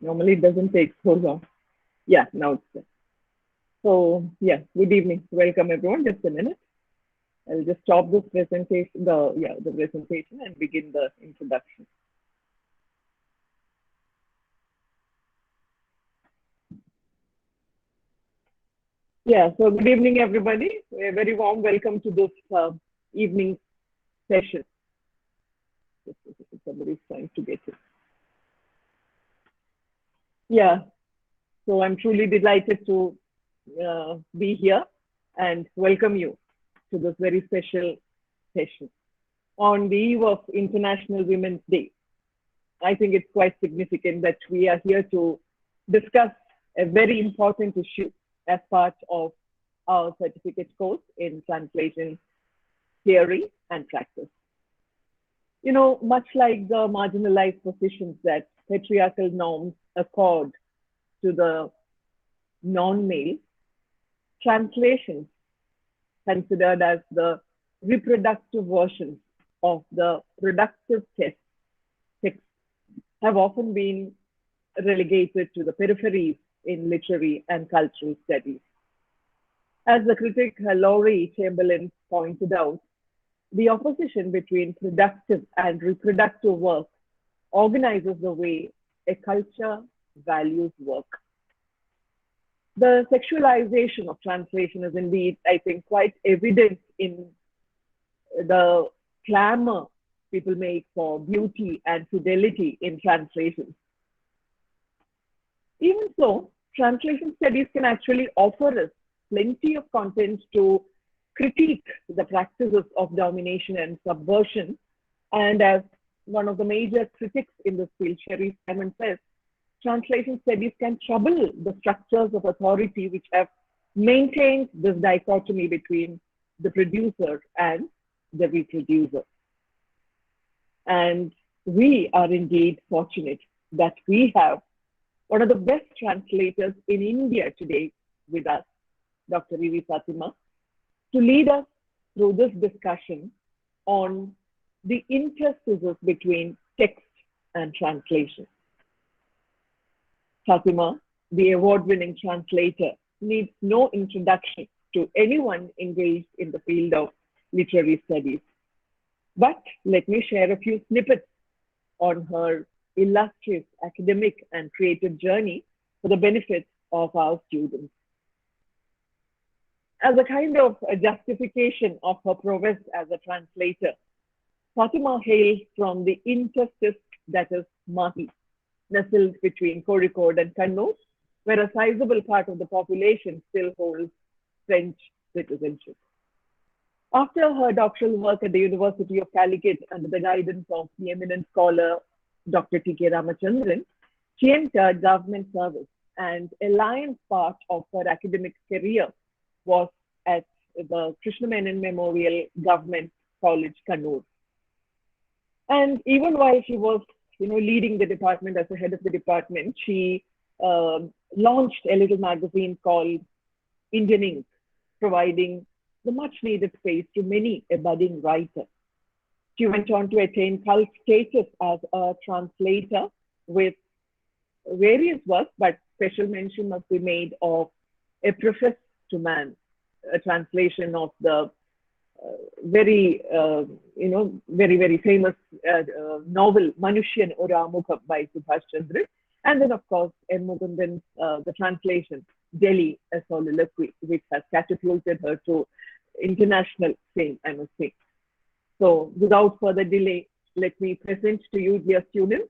Normally it doesn't take so long. Yeah, now it's there. So yeah, good evening. Welcome everyone. Just a minute. I'll just stop this presentation, the presentation and begin the introduction. Yeah, so good evening everybody. A very warm welcome to this evening session. Somebody's trying to get it. Yeah, so I'm truly delighted to be here and welcome you to this very special session on the eve of International Women's Day. I think it's quite significant that we are here to discuss a very important issue as part of our certificate course in translation theory and practice. You know, much like the marginalized positions that patriarchal norms accord to the non-male, translations considered as the reproductive versions of the productive text have often been relegated to the peripheries in literary and cultural studies. As the critic Laurie Chamberlain pointed out, the opposition between productive and reproductive work organizes the way a culture values work. The sexualization of translation is indeed, I think, quite evident in the clamor people make for beauty and fidelity in translations. Even so, translation studies can actually offer us plenty of content to critique the practices of domination and subversion. And as one of the major critics in this field, Sherry Simon says, translation studies can trouble the structures of authority which have maintained this dichotomy between the producer and the reproducer. And we are indeed fortunate that we have one of the best translators in India today with us, Dr. Fathima, to lead us through this discussion on the interstices between text and translation. Fathima, the award-winning translator, needs no introduction to anyone engaged in the field of literary studies. But let me share a few snippets on her illustrious academic and creative journey for the benefit of our students. As a kind of a justification of her prowess as a translator, Fathima hails from the interstice that is Mahi, nestled between Kozhikode and Kannur, where a sizable part of the population still holds French citizenship. After her doctoral work at the University of Calicut under the guidance of the eminent scholar Dr. T.K. Ramachandran, she entered government service, and a lion's part of her academic career was at the Krishna Menon Memorial Government College, Kannur. And even while she was, leading the department as the head of the department, she launched a little magazine called Indian Ink, providing the much needed space to many a budding writer. She went on to attain cult status as a translator with various works, but special mention must be made of A Preface to Man, a translation of the very very famous novel Manushyan Oramukham by Subhash Chandra. And then, of course, M. Mukundan's the translation, Delhi, a Soliloquy, which has catapulted her to international fame, I must say. So without further delay, let me present to you, dear students,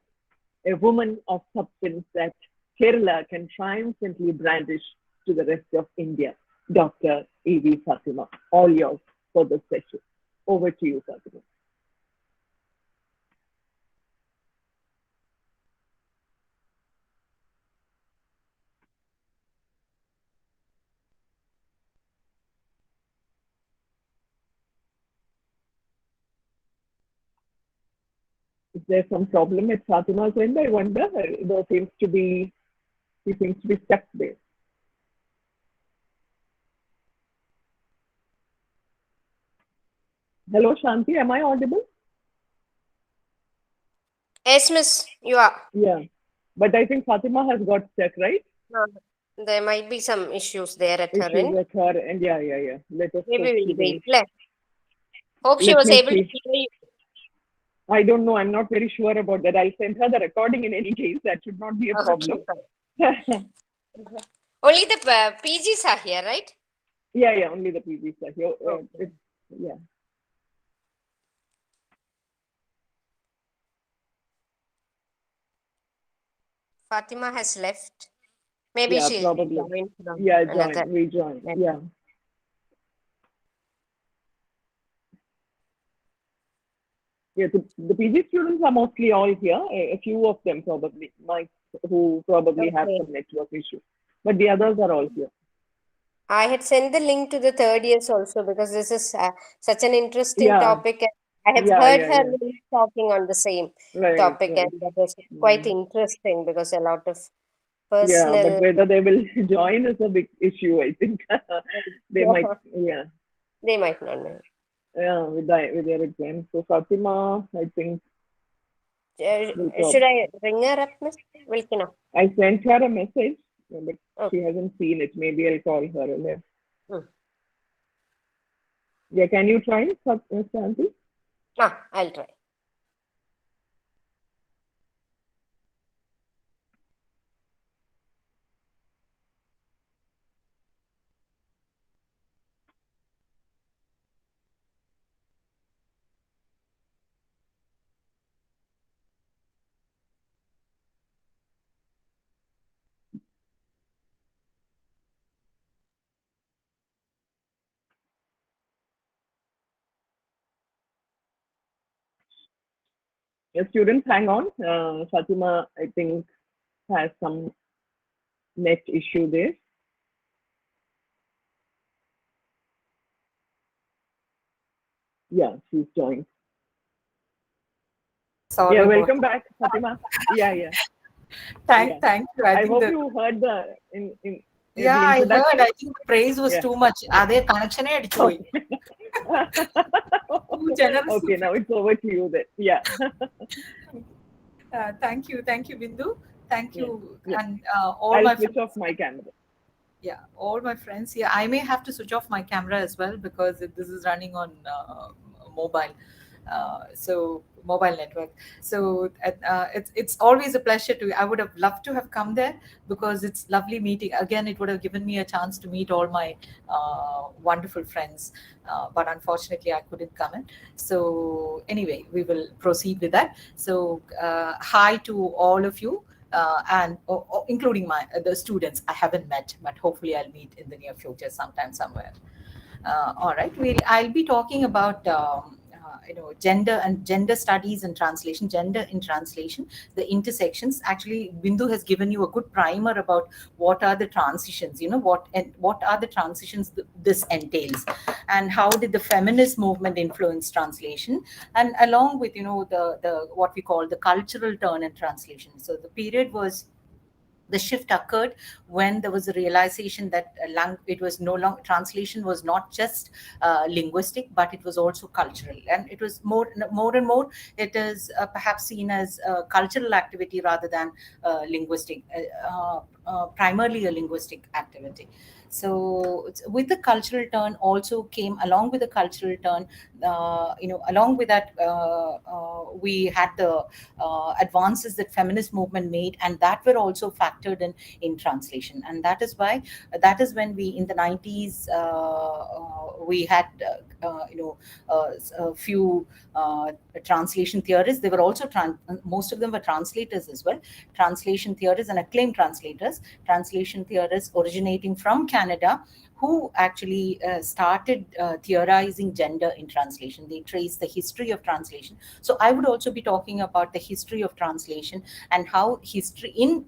a woman of substance that Kerala can triumphantly brandish to the rest of India, Dr. A.V. Fathima. All yours for this session. Over to you, Fathima. Is there some problem at Fatima's end? I wonder. There seems to be, he seems to be stuck there. Hello, Shanti. Am I audible? Yes, miss, you are. Yeah. But I think Fatima has got stuck, right? Uh, there might be some issues there at her Issues end. with her, and yeah, yeah, yeah. Let us hope Maybe she we'll will. wait. Hope she Let was me able to see. hear you. I don't know. I'm not very sure about that. I'll send her the recording in any case. That should not be a Okay, problem. fine. Yeah, Only the PGs are here, right? yeah. Only the PGs are here. Okay. Yeah, Fatima has left. Maybe yeah. she'll Probably. join from Yeah, another join, rejoin. Yeah, network. yeah. The PG students are mostly all here. A few of them probably might who probably have Okay. some network issue, but the others are all here. I had sent the link to the third years also because this is such an interesting Yeah, topic. And I have yeah, heard yeah, her yeah. talking on the same Right, topic, and right. that was quite Mm. interesting because a lot of Yeah, but personal. whether they will join is a big issue, I think. They might, yeah, They might not know. yeah, with their exams. So Fatima, I think will Should probably. I ring her up, Miss Wilkina? I sent her a message, but she Okay. hasn't seen it. Maybe I'll call her. Hmm. Yeah, can you try, Shanti? I'll try. Yeah, students, hang on. Fatima, I think, has some net issue there. Yeah, she's joined. Sorry Yeah, about welcome back, Fatima. Yeah, yeah, yeah. thank you. I I think hope the you heard yeah, the I heard. introduction. I think the praise was Yeah. too much. Are connection അടിച്ചു പോയി. Okay. Too generous. Okay, now it's over to you then. Yeah. Thank you, Bindu. Thank Yeah. you, Yeah. and all I'll my switch off friends. my camera. Yeah, all my friends. Yeah, I may have to switch off my camera as well because this is running on mobile. So mobile network. So it's always a pleasure to. I would have loved to have come there because it's lovely meeting. Again, it would have given me a chance to meet all my wonderful friends. But unfortunately, I couldn't come in. So anyway, we will proceed with that. So hi to all of you. And including the students I haven't met, but hopefully I'll meet in the near future sometime somewhere. All right, I'll be talking about gender and gender studies and translation, gender in translation, the intersections. Actually, Bindu has given you a good primer about what are the transitions. What are the transitions this entails, and how did the feminist movement influence translation, and along with the what we call the cultural turn in translation. So the period was the shift occurred when there was a realization that it was no longer translation was not just linguistic, but it was also cultural, and it was more and more it is perhaps seen as a cultural activity rather than linguistic, primarily a linguistic activity. So with the cultural turn also came, along with the cultural turn, along with that, we had the advances that feminist movement made, and that were also factored in translation. And that is why, that is when we in the 90s, we had a few translation theorists. They were also most of them were translators as well, translation theorists and acclaimed translators, translation theorists originating from Canada, who actually started theorizing gender in translation. They trace the history of translation. So I would also be talking about the history of translation, and how history in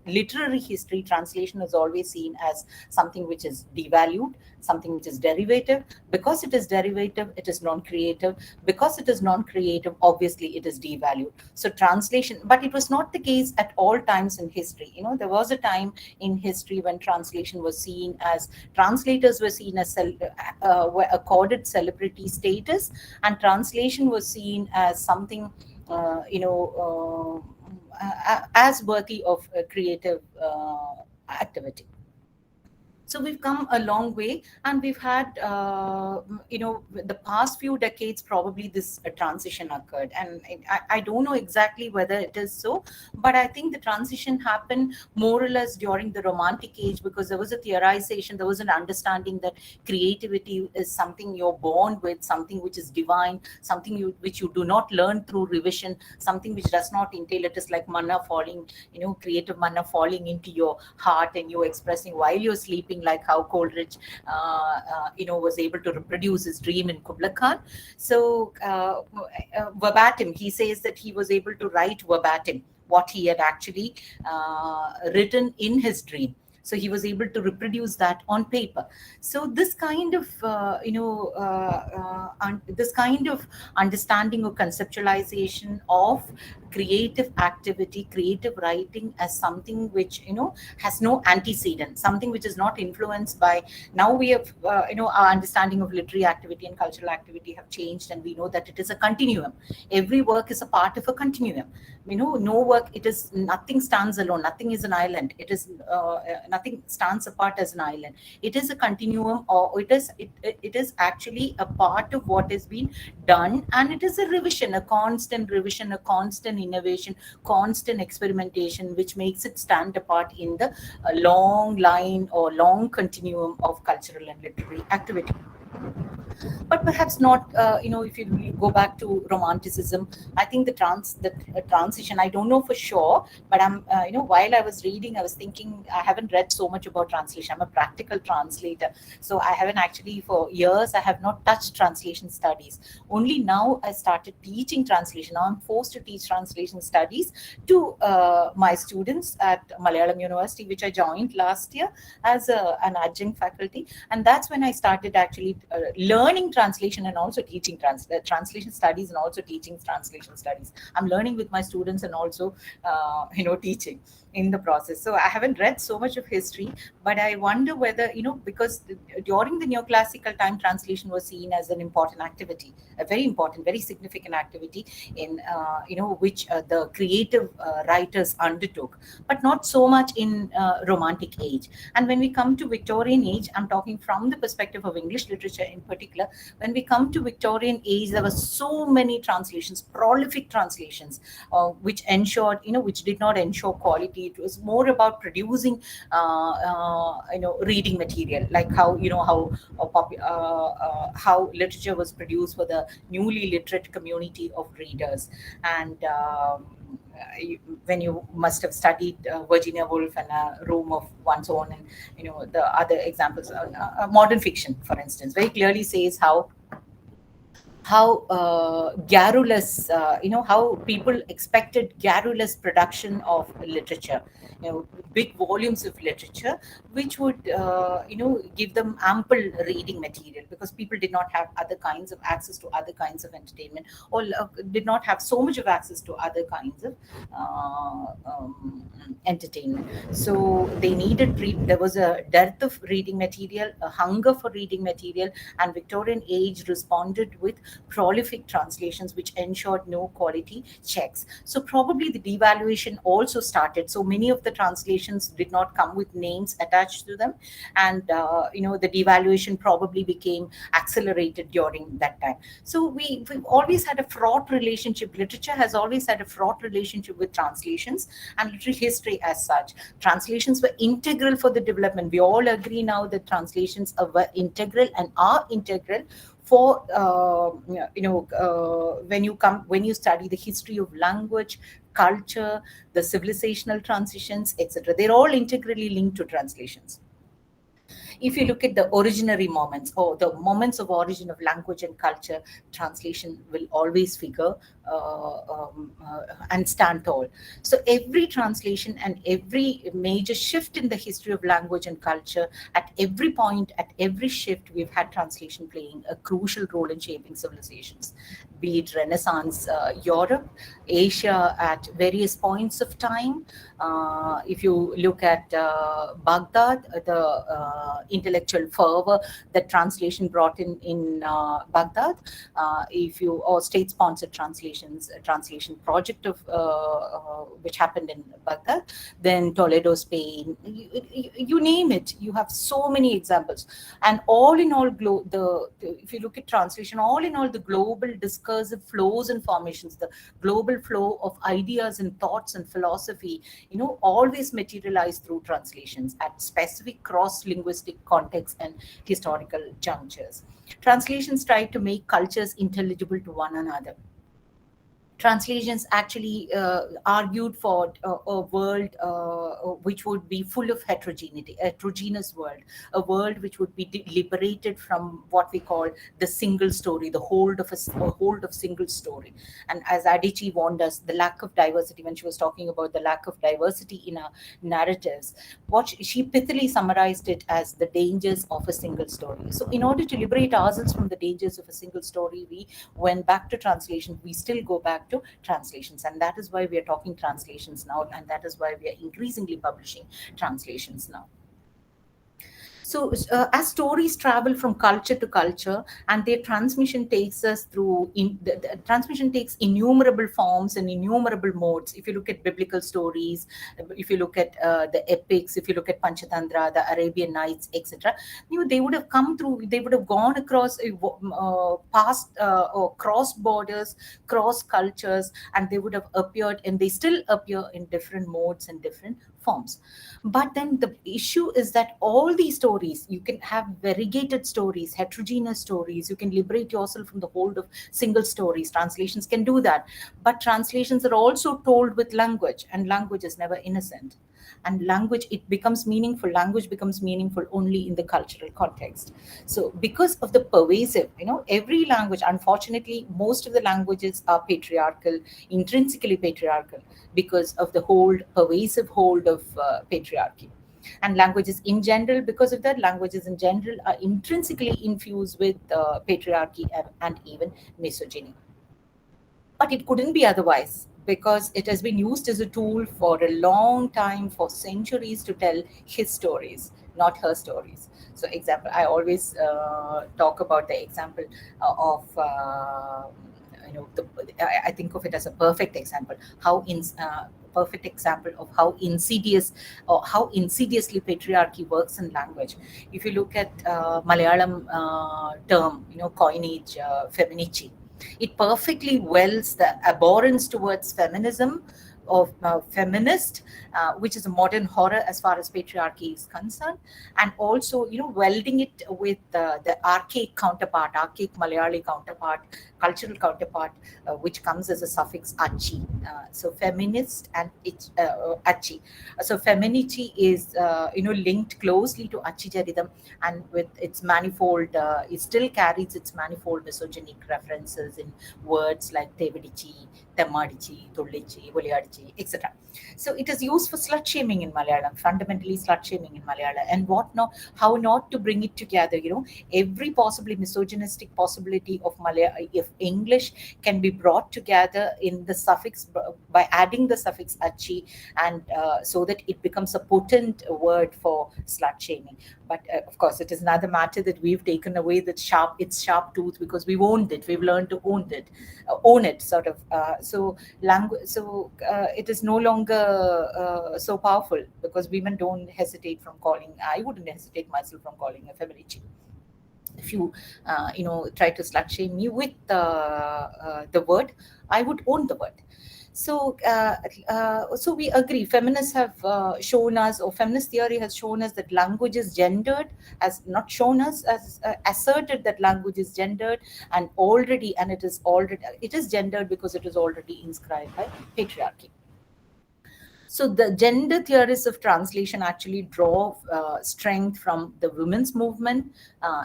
literary history, translation is always seen as something which is devalued, something which is derivative. Because it is derivative, it is non-creative. Because it is non-creative, obviously it is devalued. So translation, but it was not the case at all times in history. There was a time in history when translation was seen as, translators were seen as were accorded celebrity status, and translation was seen as something as worthy of a creative activity. So we've come a long way, and we've had, the past few decades, probably this transition occurred. And I don't know exactly whether it is so, but I think the transition happened more or less during the Romantic age, because there was a theorization, there was an understanding that creativity is something you're born with, something which is divine, something which you do not learn through revision, something which does not entail, it is like manna falling, creative manna falling into your heart and you expressing while you're sleeping, like how Coleridge, was able to reproduce his dream in Kubla Khan. So verbatim, he says that he was able to write verbatim what he had actually written in his dream. So he was able to reproduce that on paper. So this kind of, this kind of understanding or conceptualization of creative activity, creative writing as something which, has no antecedent, something which is not influenced by. Now we have, our understanding of literary activity and cultural activity have changed, and we know that it is a continuum. Every work is a part of a continuum. No work, it is, nothing stands alone, nothing is an island. It is, nothing stands apart as an island. It is a continuum, or it is actually a part of what has been done, and it is a revision, a constant revision, a constant innovation, constant experimentation, which makes it stand apart in the long line or long continuum of cultural and literary activity. But perhaps not, if you go back to Romanticism, I think the transition, I don't know for sure, but I'm, while I was reading, I was thinking, I haven't read so much about translation. I'm a practical translator, so I haven't actually, for years I have not touched translation studies. Only now I started teaching translation. Now I'm forced to teach translation studies to my students at Malayalam University, which I joined last year as an adjunct faculty. And that's when I started actually learning translation and also teaching translation studies, and also teaching translation studies. I'm learning with my students and also, teaching in the process. So I haven't read so much of history, but I wonder whether, because during the neoclassical time, translation was seen as an important activity, a very important, very significant activity in, which the creative writers undertook, but not so much in Romantic age. And when we come to Victorian age, I'm talking from the perspective of English literature in particular. When we come to Victorian age, there were so many translations, prolific translations, which ensured, which did not ensure quality. It was more about producing, reading material, like how, how literature was produced for the newly literate community of readers. And when you must have studied Virginia Woolf and A Room of One's Own, and the other examples, modern fiction, for instance, very clearly says how garrulous, how people expected garrulous production of literature, big volumes of literature, which would, give them ample reading material, because people did not have other kinds of access to other kinds of entertainment, or did not have so much of access to other kinds of entertainment. So they needed, there was a dearth of reading material, a hunger for reading material, and Victorian age responded with prolific translations which ensured no quality checks. So probably the devaluation also started. So many of the translations did not come with names attached to them, and the devaluation probably became accelerated during that time. So we've always had a fraught relationship. Literature has always had a fraught relationship with translations and literary history as such. Translations were integral for the development. We all agree now that translations were integral and are integral for, when you study the history of language, culture, the civilizational transitions, etc. They're all integrally linked to translations. If you look at the originary moments, or the moments of origin of language and culture, translation will always figure and stand tall. So every translation and every major shift in the history of language and culture, at every point, at every shift, we've had translation playing a crucial role in shaping civilizations. be it Renaissance Europe, Asia at various points of time. If you look at Baghdad, the intellectual fervor that translation brought in Baghdad, if you or state-sponsored translation project of which happened in Baghdad, then Toledo, Spain, you name it. You have so many examples, and all in all, if you look at translation, all in all, the global discursive flows and formations, the global flow of ideas and thoughts and philosophy, always materialize through translations at specific cross-linguistic contexts and historical junctures. Translations try to make cultures intelligible to one another. Translations actually argued for a world which would be full of heterogeneity, a heterogeneous world, a world which would be liberated from what we call the single story, the hold of single story. And as Adichie warned us, the lack of diversity, when she was talking about the lack of diversity in our narratives, she pithily summarized it as the dangers of a single story. So in order to liberate ourselves from the dangers of a single story, we went back to translation. We still go back to translations, and that is why we are talking translations now, and that is why we are increasingly publishing translations now. So as stories travel from culture to culture, and their transmission takes us through, the transmission takes innumerable forms and innumerable modes. If you look at biblical stories, if you look at the epics, if you look at Panchatantra, the Arabian Nights, etc., they would have come through, they would have gone across past or cross borders, cross cultures, and they would have appeared, and they still appear in different modes and different forms. But then the issue is that all these stories, you can have variegated stories, heterogeneous stories, you can liberate yourself from the hold of single stories. Translations can do that, but translations are also told with language, and language is never innocent. And language, it becomes meaningful. Language becomes meaningful only in the cultural context. So because of the pervasive, every language, unfortunately, most of the languages are patriarchal, intrinsically patriarchal, because of the pervasive hold of patriarchy. And languages in general, because of that, languages in general are intrinsically infused with patriarchy and even misogyny. But it couldn't be otherwise, because it has been used as a tool for a long time, for centuries, to tell his stories, not her stories. So example, I always talk about the example of I think of it as a perfect example, perfect example of how insidious or how insidiously patriarchy works in language. If you look at Malayalam term, coinage, feminici, it perfectly wells the abhorrence towards feminism of feminist, which is a modern horror as far as patriarchy is concerned, and also welding it with the archaic Malayali counterpart, cultural counterpart, which comes as a suffix achi. So feminist and achi. So femininity is linked closely to achijaridam, and with its manifold, it still carries its manifold misogynic references in words like tevadichi, temadichi, tullichi, voliadichi, etc. So it is used for slut shaming in Malayalam, fundamentally slut shaming in Malayalam, and how not to bring it together. Every possibly misogynistic possibility of if English can be brought together in the suffix by adding the suffix achi, and so that it becomes a potent word for slut shaming. But of course, it is another matter that we've taken away its sharp tooth, because we've owned it. We've learned to own it, sort of. So it is no longer so powerful, because women don't hesitate from calling. I wouldn't hesitate myself from calling a feminici. If you try to slut shame me with the word, I would own the word. So we agree. Feminists have shown us, or feminist theory has shown us, that language is gendered, as not shown us, as asserted that language is gendered, and it is gendered because it is already inscribed by patriarchy. So the gender theorists of translation actually draw strength from the women's movement,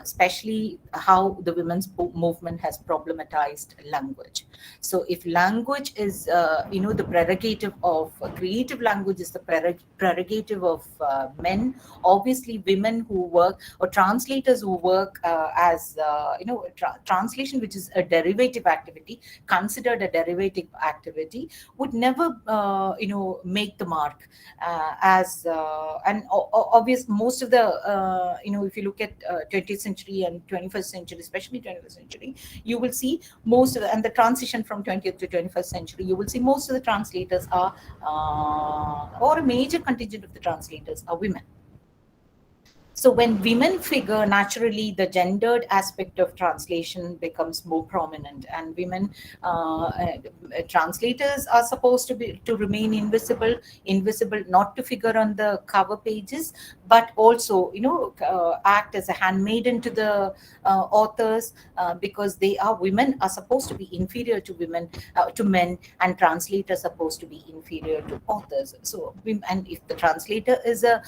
especially how the women's movement has problematized language. So if language is, the prerogative of creative language is the prerogative of men, obviously women who work or translators who work as, translation, which is a derivative activity, considered a derivative activity, would never, make the mark as and obvious most of the if you look at 20th century and 21st century, especially 21st century, you will see most of and the transition from 20th to 21st century, you will see most of the translators are or a major contingent of the translators are women. So when women figure, naturally the gendered aspect of translation becomes more prominent, and women translators are supposed to remain invisible, not to figure on the cover pages, but also act as a handmaiden to the authors, because they are women are supposed to be inferior to women to men, and translators are supposed to be inferior to authors. So and if the translator is a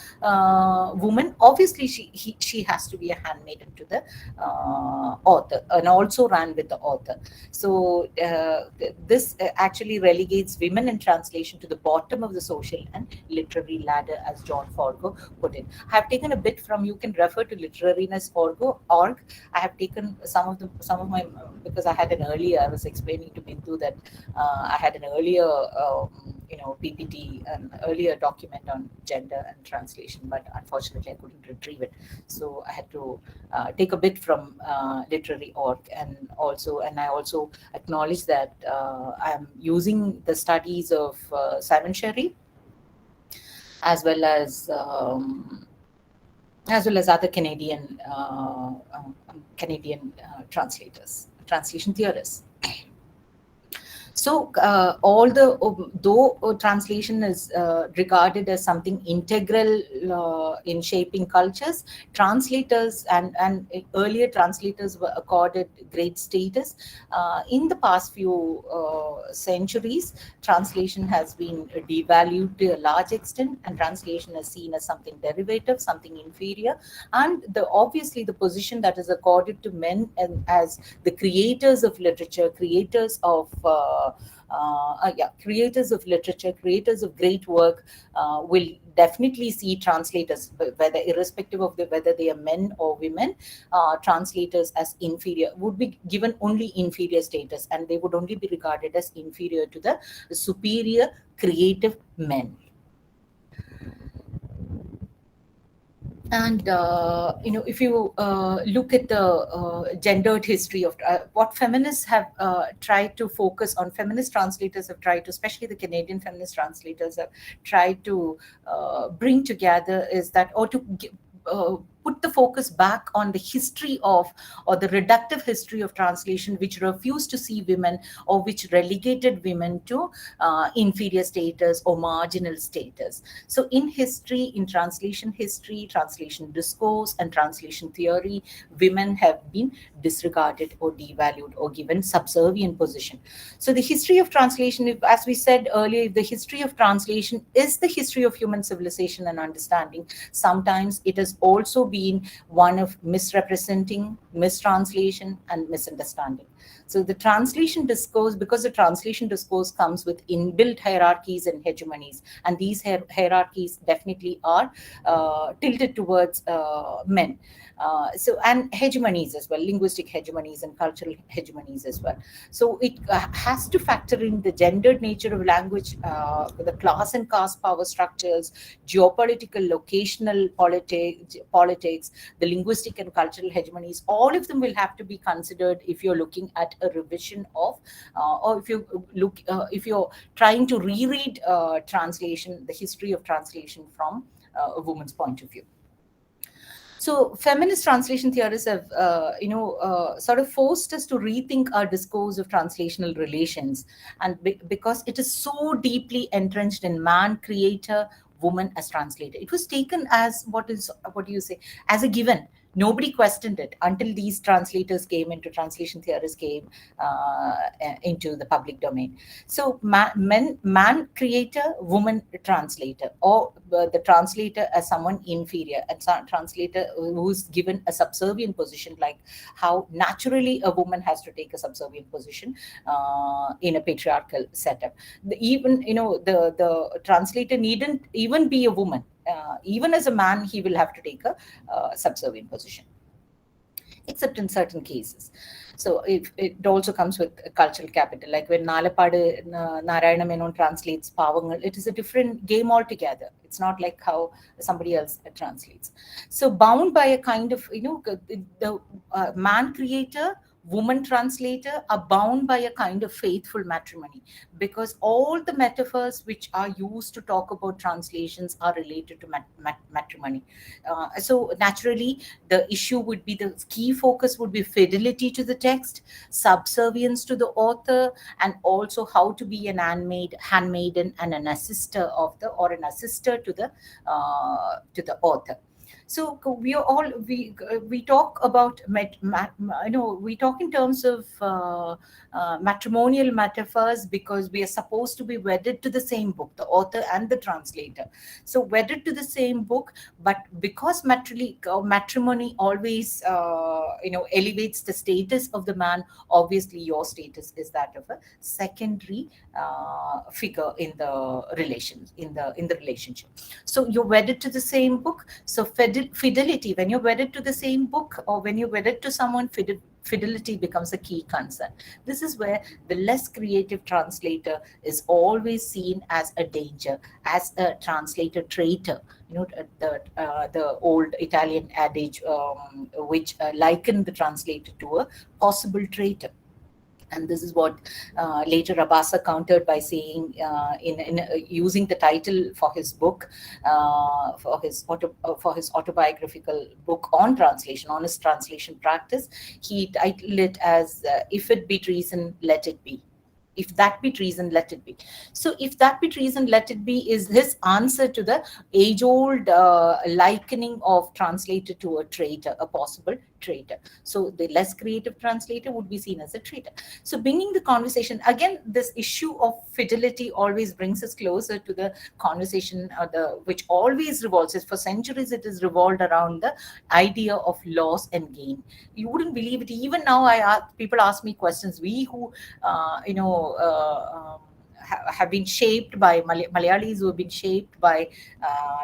woman, obviously she has to be a handmaiden to the author, and also run with the author. So this actually relegates women in translation to the bottom of the social and literary ladder, as John Forgo put it. I have taken a bit from, you can refer to literariness.org. I have taken some of my, because I had an earlier, I was explaining to Bindu that I had an earlier PPT, an earlier document on gender and translation, but unfortunately I couldn't retrieve it. So I had to take a bit from literary org, and I also acknowledge that I'm using the studies of Simon Sherry, as well as other Canadian translators, translation theorists. So though translation is regarded as something integral in shaping cultures, translators and earlier translators were accorded great status. In the past few centuries, translation has been devalued to a large extent, and translation is seen as something derivative, something inferior, and obviously the position that is accorded to men and as the creators of literature, creators of literature, creators of great work, will definitely see translators, whether irrespective of whether they are men or women, translators as inferior, would be given only inferior status, and they would only be regarded as inferior to the superior creative men. And if you look at the gendered history of what feminists have tried to focus on, feminist translators have tried to, especially the Canadian feminist translators have tried to bring together, is that, or to put the focus back on the history of, or the reductive history of translation, which refused to see women, or which relegated women to inferior status or marginal status. So in history, in translation history, translation discourse and translation theory, women have been disregarded or devalued or given subservient position. So the history of translation, as we said earlier, if the history of translation is the history of human civilization and understanding, sometimes it has also been one of misrepresenting, mistranslation, and misunderstanding. So the translation discourse, because the translation discourse comes with inbuilt hierarchies and hegemonies, and these hierarchies definitely are tilted towards men. And hegemonies as well, linguistic hegemonies and cultural hegemonies as well. So it has to factor in the gendered nature of language, the class and caste power structures, geopolitical, locational politics, the linguistic and cultural hegemonies. All of them will have to be considered if you're looking at a revision of, or if you're trying to reread translation, the history of translation from a woman's point of view. So feminist translation theorists have, sort of forced us to rethink our discourse of translational relations, and because it is so deeply entrenched in man creator, woman as translator. It was taken as, what do you say, as a given. Nobody questioned it until these translators came into translation theorists came into the public domain. So man creator, woman translator, or the translator as someone inferior, a translator who's given a subservient position, like how naturally a woman has to take a subservient position in a patriarchal setup. Even the translator needn't even be a woman. Even as a man, he will have to take a subservient position, except in certain cases. So it also comes with cultural capital. Like when Narayana Menon translates Pavangal, it is a different game altogether. It's not like how somebody else translates. So bound by a kind of, the man creator, woman translator are bound by a kind of faithful matrimony, because all the metaphors which are used to talk about translations are related to matrimony. So naturally, the issue would be, the key focus would be fidelity to the text, subservience to the author, and also how to be an handmaiden and an assister of the, or an assister to the author. So we talk about we talk in terms of matrimonial metaphors, because we are supposed to be wedded to the same book, the author and the translator. So wedded to the same book, but because matrimony always elevates the status of the man, obviously your status is that of a secondary figure in the relationship. So you're wedded to the same book. So fidelity, when you're wedded to the same book, or when you're wedded to someone, fidelity becomes a key concern. This is where the less creative translator is always seen as a danger, as a translator traitor. The old Italian adage, which likened the translator to a possible traitor. And this is what later Rabassa countered by saying, in using the title for his book, for his autobiographical book on translation, on his translation practice. He titled it as "If it be treason, let it be." If that be treason, let it be. So if that be treason, let it be is his answer to the age-old likening of translator to a traitor, a possible traitor. So the less creative translator would be seen as a traitor. So bringing the conversation, again, this issue of fidelity always brings us closer to the conversation, which always revolves. For centuries, it has revolved around the idea of loss and gain. You wouldn't believe it. Even now, people ask me questions. We who, have been shaped by Malayalis, who have been shaped by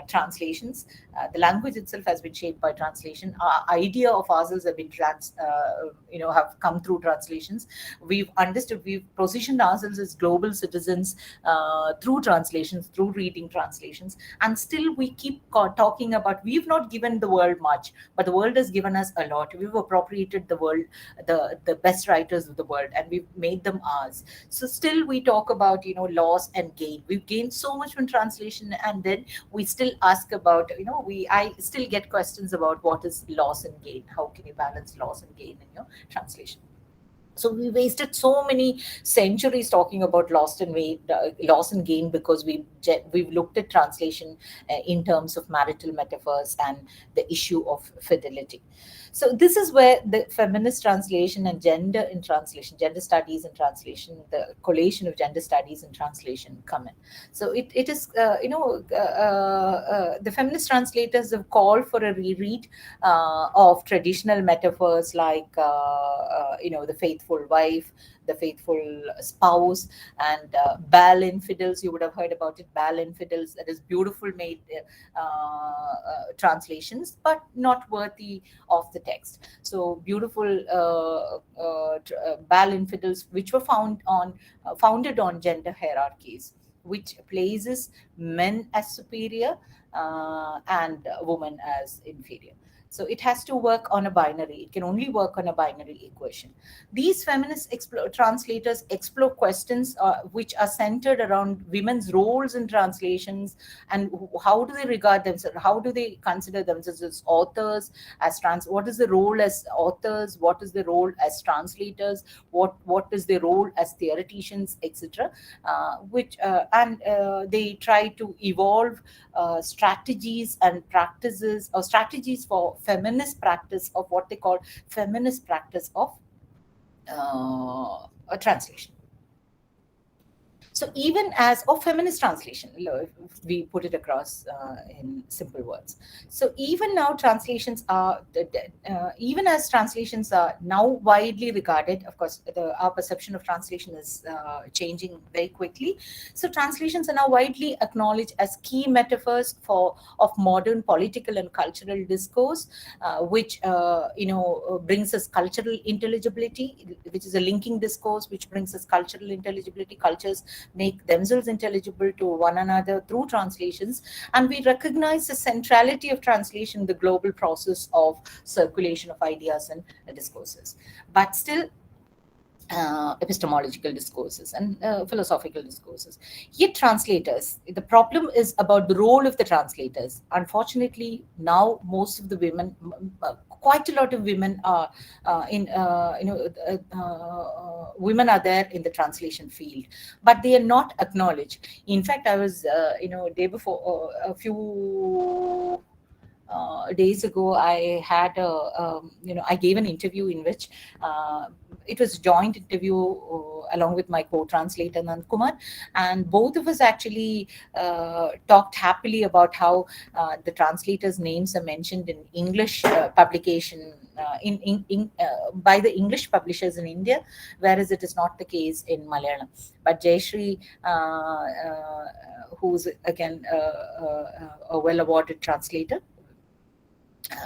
translations. The language itself has been shaped by translation. Our idea of ourselves have been have come through translations. We've understood, we've positioned ourselves as global citizens through translations, through reading translations, and still we keep talking about, we've not given the world much, but the world has given us a lot. We've appropriated the world, the best writers of the world, and we've made them ours. So still we talk about loss and gain. We've gained so much from translation, and then we still ask about I still get questions about what is loss and gain. How can you balance loss and gain in your translation? So we wasted so many centuries talking about loss and gain, because we've looked at translation in terms of marital metaphors and the issue of fidelity. So this is where the feminist translation and gender in translation, gender studies in translation, the collation of gender studies in translation come in. So it is the feminist translators have called for a reread of traditional metaphors like the faithful wife, the faithful spouse, and Baal infidels. You would have heard about it, Baal infidels. That is beautiful made translations, but not worthy of the text. So beautiful Baal infidels, which were founded on gender hierarchies, which places men as superior and women as inferior. So it has to work on a binary. It can only work on a binary equation. These feminist translators explore questions which are centered around women's roles in translations, and how do they regard themselves? How do they consider themselves as authors, what is the role as authors? What is the role as translators? What is the role as theoreticians, etc. They try to evolve strategies and practices, or strategies for feminist practice of what they call feminist practice of a translation. So even as or feminist translation, if we put it across in simple words. So even now translations are even as translations are now widely regarded. Of course, our perception of translation is changing very quickly. So translations are now widely acknowledged as key metaphors for of modern political and cultural discourse, which brings us cultural intelligibility, which is a linking discourse which brings us cultural intelligibility. Cultures make themselves intelligible to one another through translations, and we recognize the centrality of translation in the global process of circulation of ideas and discourses. But still, epistemological discourses and philosophical discourses. Yet translators, the problem is about the role of the translators. Unfortunately, now most of the women, quite a lot of women are women are there in the translation field, but they are not acknowledged. In fact, I was, day before, a few days ago, I had I gave an interview in which it was a joint interview along with my co-translator Nand Kumar, and both of us actually talked happily about how the translators' names are mentioned in English publication. By the English publishers in India, whereas it is not the case in Malayalam. But Jayashree, who's again a well-awarded translator,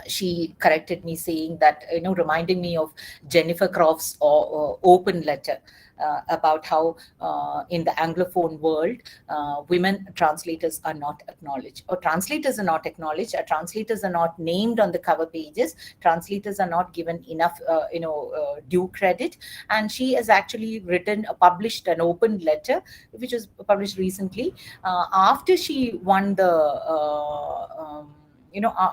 she corrected me, saying that, reminding me of Jennifer Croft's open letter about how in the Anglophone world, women translators are not acknowledged, or translators are not acknowledged, or translators are not named on the cover pages, translators are not given enough, due credit. And she has actually published an open letter, which was published recently, after she won the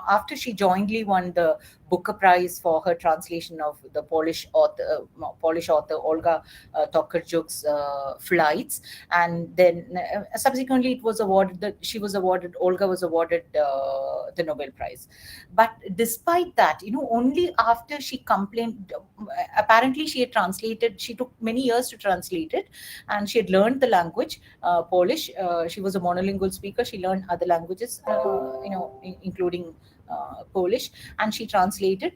after she jointly won the Booker Prize for her translation of the Polish author Olga Tokarczuk's Flights, and then subsequently it was awarded that Olga was awarded the Nobel Prize. But despite that, only after she complained, apparently she took many years to translate it, and she had learned the language Polish. She was a monolingual speaker. She learned other languages, including Polish, and she translated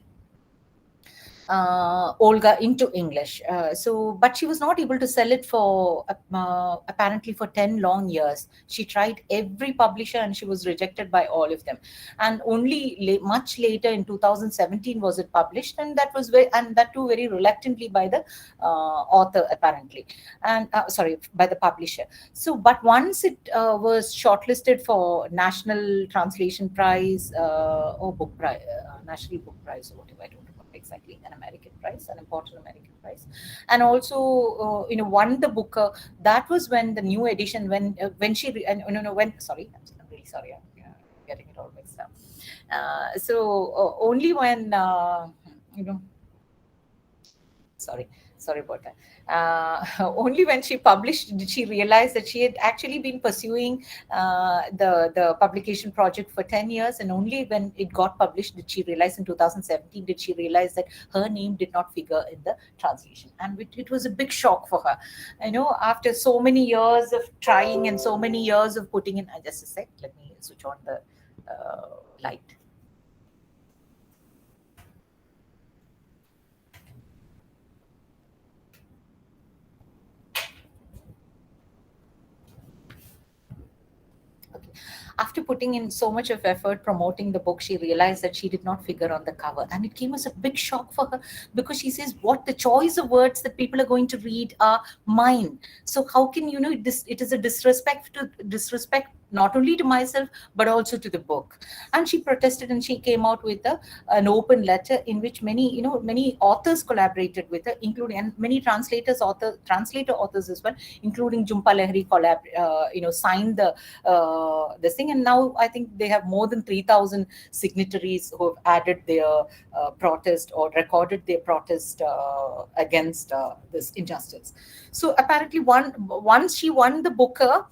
Olga into English. But she was not able to sell it for apparently for 10 long years. She tried every publisher and she was rejected by all of them. And only much later in 2017 was it published, and that too very reluctantly by the author apparently, and by the publisher. So, but once it was shortlisted for National Translation Prize or Book Prize, National Book Prize, or whatever, I don't remember exactly, an American prize, an important American prize, and also won the Booker. That was when the new edition, when she sorry, I'm really sorry, I'm getting it all mixed up. Only when sorry about that. Only when she published did she realize that she had actually been pursuing the publication project for 10 years, and only when it got published did she realize, in 2017, did she realize that her name did not figure in the translation. And it was a big shock for her, after so many years of trying and so many years of putting in. Just a sec, let me switch on the light. After putting in so much of effort promoting the book, she realized that she did not figure on the cover. And it came as a big shock for her, because she says, what the choice of words that people are going to read are mine. So how can, it is a disrespect not only to myself, but also to the book. And she protested, and she came out with an open letter in which many authors collaborated with her, including, and many translator authors as well, including Jhumpa Lahiri signed this thing. And now I think they have more than 3,000 signatories who have added their protest or recorded their protest against this injustice. So apparently once she won the Booker,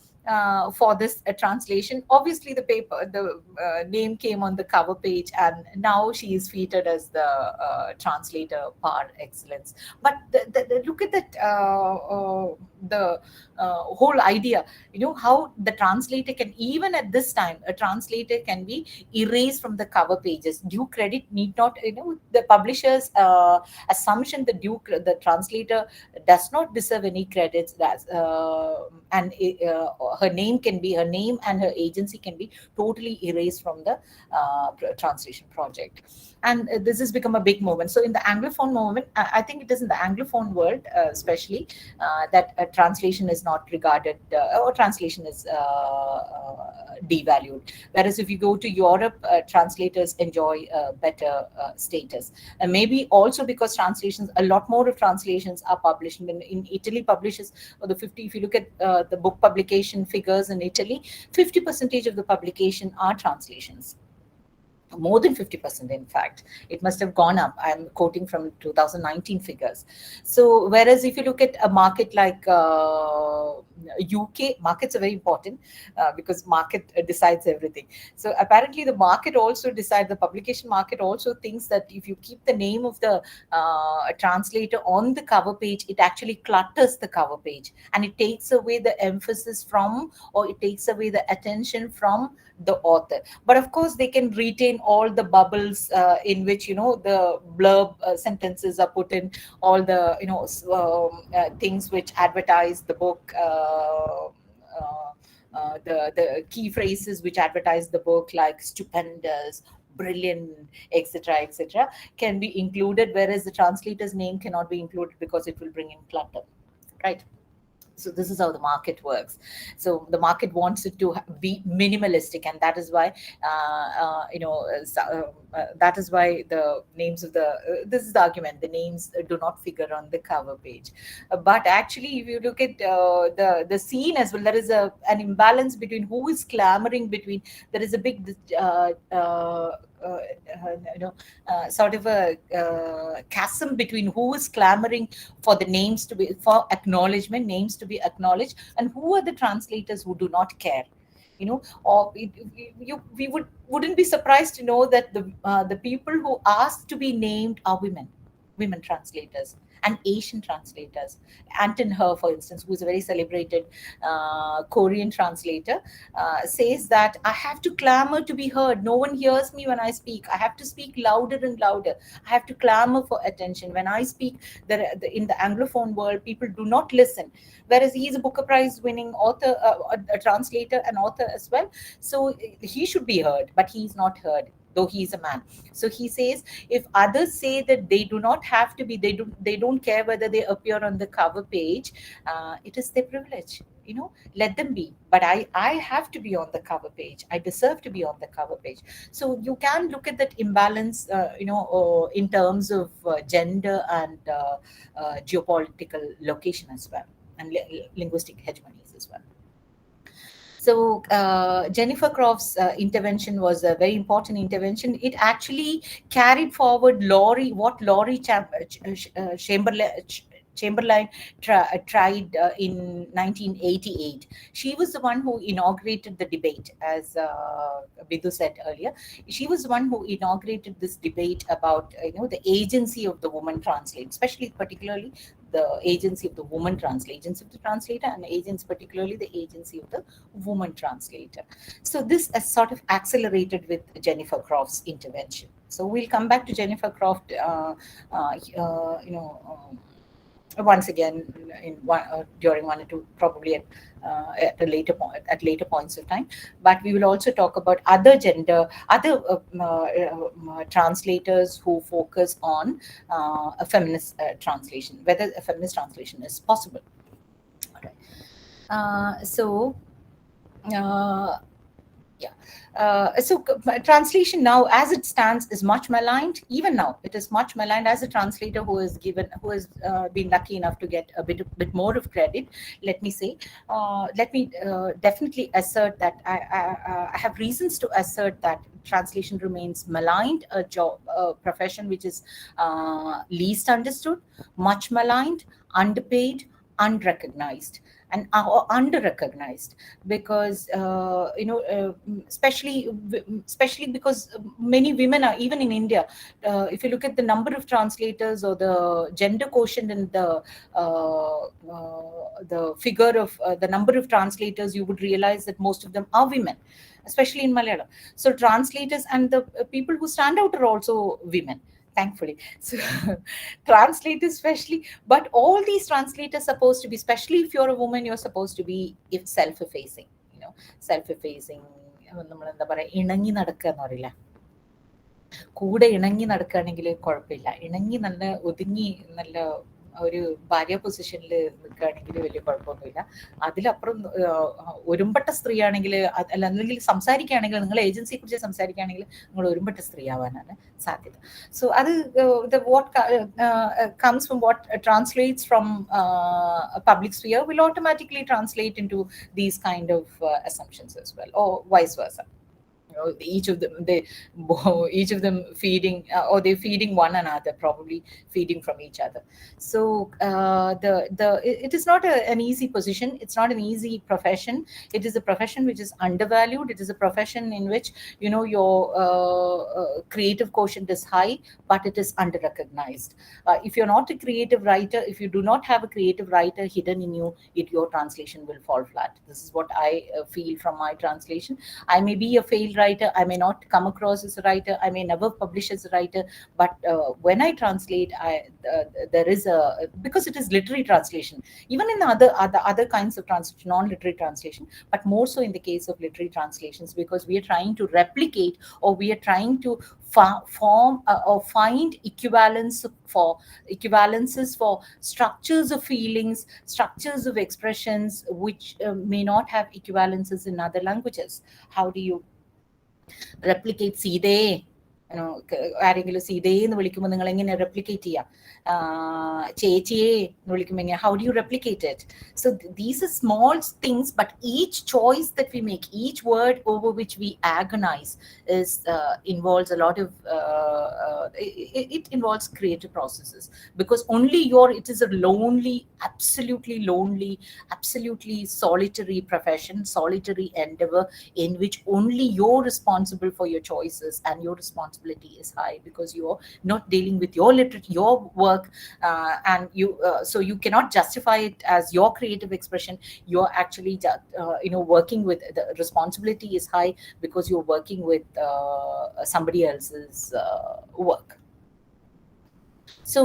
for this translation. Obviously, the name came on the cover page, and now she is featured as the translator par excellence. But look at that, the whole idea. How the translator can, even at this time, a translator can be erased from the cover pages. Due credit need not, the publisher's assumption that the translator does not deserve any credits. And her name and her agency can be totally erased from the translation project. And this has become a big movement. So in the Anglophone movement, I think it is in the Anglophone world, especially, that translation is not regarded, or translation is devalued. Whereas if you go to Europe, translators enjoy better status. And maybe also because translations, a lot more of translations are published. In Italy, publishes, or if you look at the book publication figures in Italy, 50% of the publication are translations. More than 50%, in fact. It must have gone up. I'm quoting from 2019 figures. So whereas if you look at a market like UK, markets are very important, because market decides everything. So apparently the market also decides, the publication market also thinks that if you keep the name of the translator on the cover page, it actually clutters the cover page, and it takes away the emphasis from, or it takes away the attention from the author. But of course, they can retain all the bubbles in which, the blurb sentences are put in, all the things which advertise the book, the key phrases which advertise the book, like stupendous, brilliant, etc., etc., can be included, whereas the translator's name cannot be included because it will bring in clutter, right? So this is how the market works. So the market wants it to be minimalistic, and that is why that is why the names of the this is the argument, the names do not figure on the cover page. But actually, if you look at the scene as well, there is an imbalance between who is clamoring between. There is a big uh, sort of a chasm between who is clamoring for the names to be, for acknowledgement, names to be acknowledged, and who are the translators who do not care. Or we wouldn't be surprised to know that the people who ask to be named are women translators and Asian translators. Anton Her, for instance, who is a very celebrated Korean translator, says that I have to clamor to be heard. No one hears me when I speak. I have to speak louder and louder. I have to clamor for attention. When I speak, in the Anglophone world, people do not listen. Whereas he is a Booker Prize winning author, a translator and author as well. So he should be heard, but he is not heard, though he is a man. So he says, if others say that they do not have to be, they don't care whether they appear on the cover page, it is their privilege. Let them be. But I have to be on the cover page. I deserve to be on the cover page. So you can look at that imbalance, in terms of gender and geopolitical location as well, and linguistic hegemonies as well. So Jennifer Croft's intervention was a very important intervention. It actually carried forward Laurie Chamberlain tried in 1988. She was the one who inaugurated the debate, as Bidu said earlier. She was the one who inaugurated this debate about the agency of the woman translate, especially particularly the agency of the woman translator, agency of the translator, and agents, particularly the agency of the woman translator. So this has sort of accelerated with Jennifer Croft's intervention. So we'll come back to Jennifer Croft, once again during one or two, probably at a later point, at later points of time. But we will also talk about other translators who focus on a feminist translation, whether a feminist translation is possible. All right. So translation now, as it stands, is much maligned. Even now, it is much maligned. As a translator who has been lucky enough to get a bit more of credit, let me say, let me definitely assert that I have reasons to assert that translation remains maligned, a profession which is least understood, much maligned, underpaid, unrecognized. and are under recognized, because especially because many women are, even in India, if you look at the number of translators or the gender quotient and the figure of the number of translators, you would realize that most of them are women, especially in Malayalam. So translators and the people who stand out are also women, thankfully. So translators especially, but all these translators supposed to be, especially if you're a woman, you're supposed to be self-effacing, self-effacing. നമ്മൾ എന്താ പറയുക, ഇണങ്ങി നടക്കുക എന്ന് പറയില്ല, കൂടെ ഇണങ്ങി നടക്കുകയാണെങ്കിൽ കുഴപ്പമില്ല, ഇണങ്ങി നല്ല ഒതുങ്ങി നല്ല ഒരു ഭാര്യ പൊസിഷനിൽ നിൽക്കുകയാണെങ്കിൽ വലിയ കുഴപ്പമൊന്നുമില്ല. അതിലപ്പുറം ഒരുമ്പെട്ട സ്ത്രീയാണെങ്കിൽ, അല്ലെങ്കിൽ സംസാരിക്കുകയാണെങ്കിൽ, നിങ്ങൾ ഏജൻസിയെ കുറിച്ച് സംസാരിക്കുകയാണെങ്കിൽ നിങ്ങൾ ഒരുമ്പെട്ട സ്ത്രീ ആവാനാണ് സാധ്യത. സോ അത് what comes from what translates from public sphere will automatically translate into these kind of assumptions as well, or vice versa. Each of them feeding, or they're feeding one another, probably feeding from each other. So it is not an easy position. It's not an easy profession. It is a profession which is undervalued. It is a profession in which your creative quotient is high, but it is under recognized. If you're not a creative writer, if you do not have a creative writer hidden in you, your translation will fall flat. This is what I feel from my translation. I may be a failed writer, I may not come across as a writer, I may never publish as a writer, but when I translate, there is because it is literary translation, even in other kinds of translation, non-literary translation, but more so in the case of literary translations, because we are trying to replicate, or we are trying to form or find equivalences for structures of feelings, structures of expressions, which may not have equivalences in other languages. How do you replicate Side? ആരെങ്കിലും സീതേ എന്ന് വിളിക്കുമ്പോൾ നിങ്ങൾ എങ്ങനെ replicate ചെയ്യാം? ചേച്ചിയെ എന്ന് വിളിക്കുമ്പോൾ how do you replicate it? So these are small things, but each choice that we make, each word over which we agonize involves a lot of it involves creative processes, because it is a lonely, absolutely solitary profession, solitary endeavor, in which only you're responsible for your choices, and your responsibility is high, because you're not dealing with your work, and so you cannot justify it as your creative expression. You're actually working with, the responsibility is high because you're working with somebody else's work. So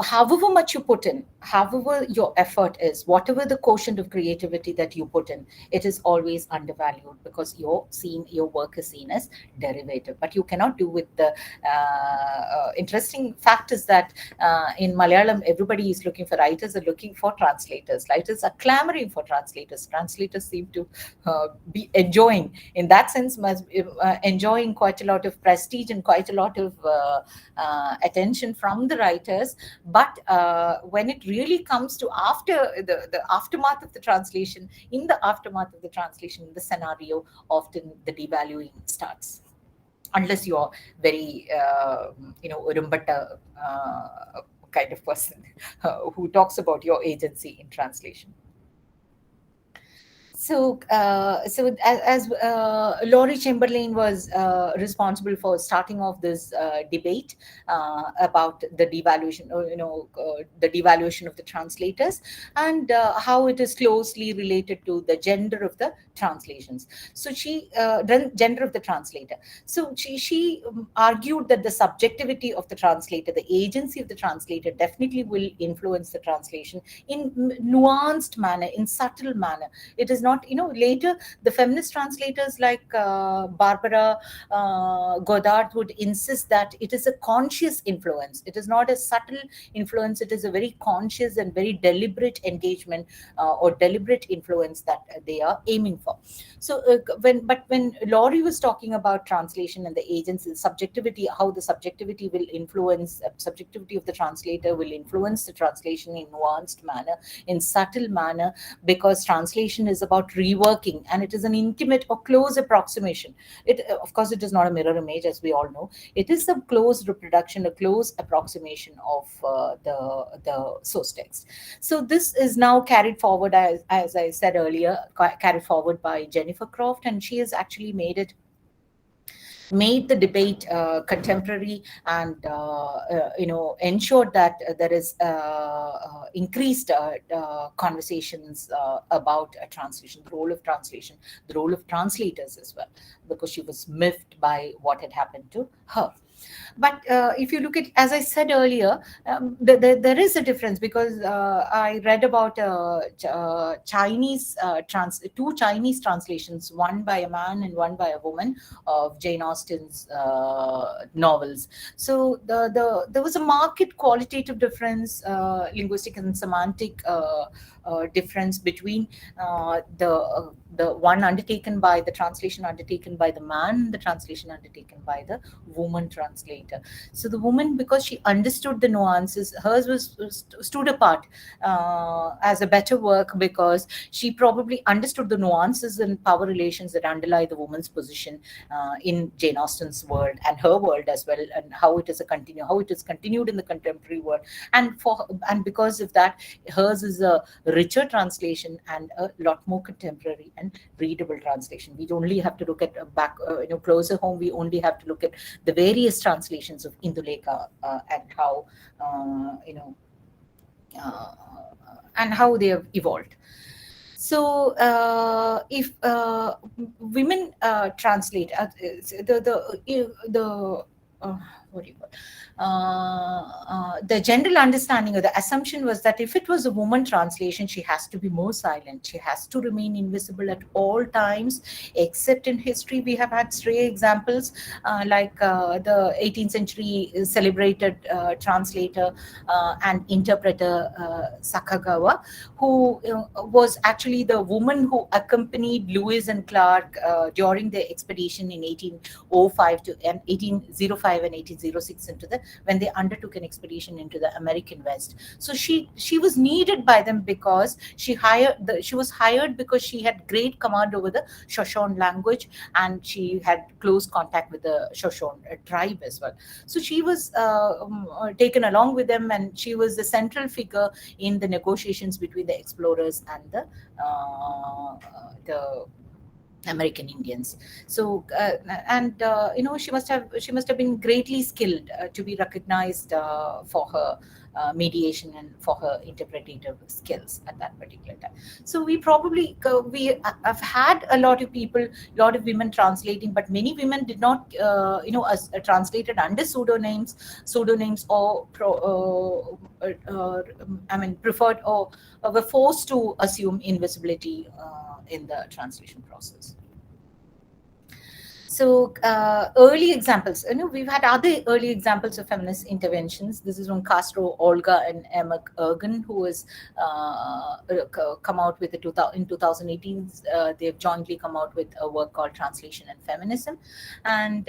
however much you put in, however your effort is, whatever the quotient of creativity that you put in, it is always undervalued, because your work is seen as derivative. But you cannot do with the interesting fact is that in Malayalam, everybody is looking for writers, are looking for translators. Writers are clamoring for translators. Translators seem to be enjoying, in that sense, enjoying quite a lot of prestige and quite a lot of attention from the writers. But when it really comes to after the aftermath of the translation, in the aftermath of the translation, the scenario, often the devaluing starts, unless you're very urumbata kind of person who talks about your agency in translation. So as Laurie Chamberlain was responsible for starting off this debate about the devaluation, the devaluation of the translators, and how it is closely related to the gender of the translations. So gender of the translator. So she argued that the subjectivity of the translator, the agency of the translator, definitely will influence the translation in nuanced manner, in subtle manner. It is not, later the feminist translators like Barbara Goddard would insist that it is a conscious influence. It is not a subtle influence. It is a very conscious and very deliberate engagement or deliberate influence that they are aiming for. So when Laurie was talking about translation and the agency, subjectivity, how the subjectivity will influence, subjectivity of the translator will influence the translation in nuanced manner, in subtle manner, because translation is about about reworking, and it is an intimate or close approximation. It, of course, it is not a mirror image, as we all know. It is a close reproduction, a close approximation of the source text. So this is now carried forward, as I said earlier, carried forward by Jennifer Croft, and she has actually made the debate contemporary, and ensured that there is increased conversations about translation, the role of translation, the role of translators as well, because she was miffed by what had happened to her. But if you look at, as I said earlier, there is a difference, because I read about two Chinese translations, one by a man and one by a woman, of Jane Austen's novels. So there was a marked qualitative difference, linguistic and semantic difference between the one undertaken by the translation undertaken by the man, the translation undertaken by the woman translator. So the woman, because she understood the nuances, hers stood apart as a better work, because she probably understood the nuances and power relations that underlie the woman's position in Jane Austen's world and her world as well, and how it is continued in the contemporary world. And because of that, hers is a richer translation and a lot more contemporary and readable translation. We only have to look at closer home. We only have to look at the various translations of Indulekha and how and how they have evolved. So if women translate what do you call the general understanding or the assumption was that if it was a woman translation, she has to be more silent. She has to remain invisible at all times, except in history. We have had stray examples, like the 18th century celebrated translator and interpreter Sakagawa, who was actually the woman who accompanied Lewis and Clark during their expedition in 1805 and 1806 when they undertook an expedition into the American West. So she was needed by them because she was hired because she had great command over the Shoshone language, and she had close contact with the Shoshone tribe as well. So she was taken along with them, and she was the central figure in the negotiations between the explorers and the American Indians. So she must have been greatly skilled to be recognized for her mediation and for her interpretative skills at that particular time. So we have had a lot of women translating, but many women did not translated under pseudonyms or preferred or were forced to assume invisibility in the translation process. So early examples, we've had other early examples of feminist interventions. This is from Castro, Olga, and Emma Ergen, who has come out with in 2018. They've jointly come out with a work called Translation and Feminism, and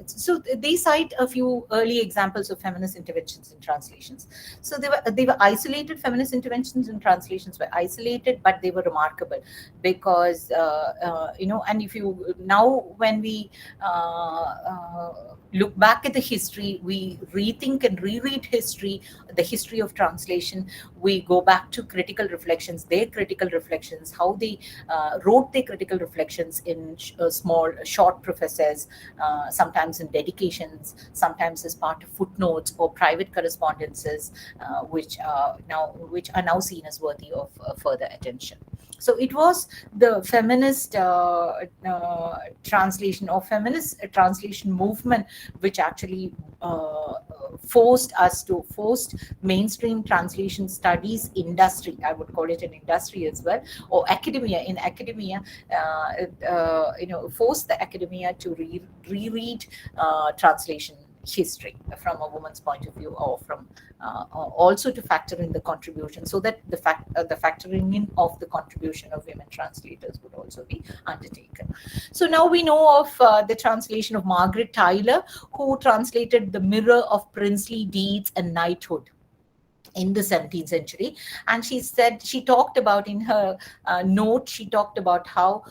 so they cite a few early examples of feminist interventions in translations. So they were isolated. Feminist interventions in translations were isolated, but they were remarkable because and if you now when we look back at the history, we rethink and reread history, the history of translation. We go back to critical reflections, how they wrote their critical reflections in short prefaces, sometimes in dedications, sometimes as part of footnotes or private correspondences, which are now seen as worthy of further attention. So it was the feminist translation or feminist translation movement which actually forced mainstream translation studies industry, I would call it an industry as well, or academia. In academia, forced the academia to reread translation history from a woman's point of view, or from also to factor in the contribution, so that the factoring in of the contribution of women translators would also be undertaken. So now we know of the translation of Margaret Tyler, who translated The Mirror of Princely Deeds and Knighthood in the 17th century. And she talked about in her note, she talked about how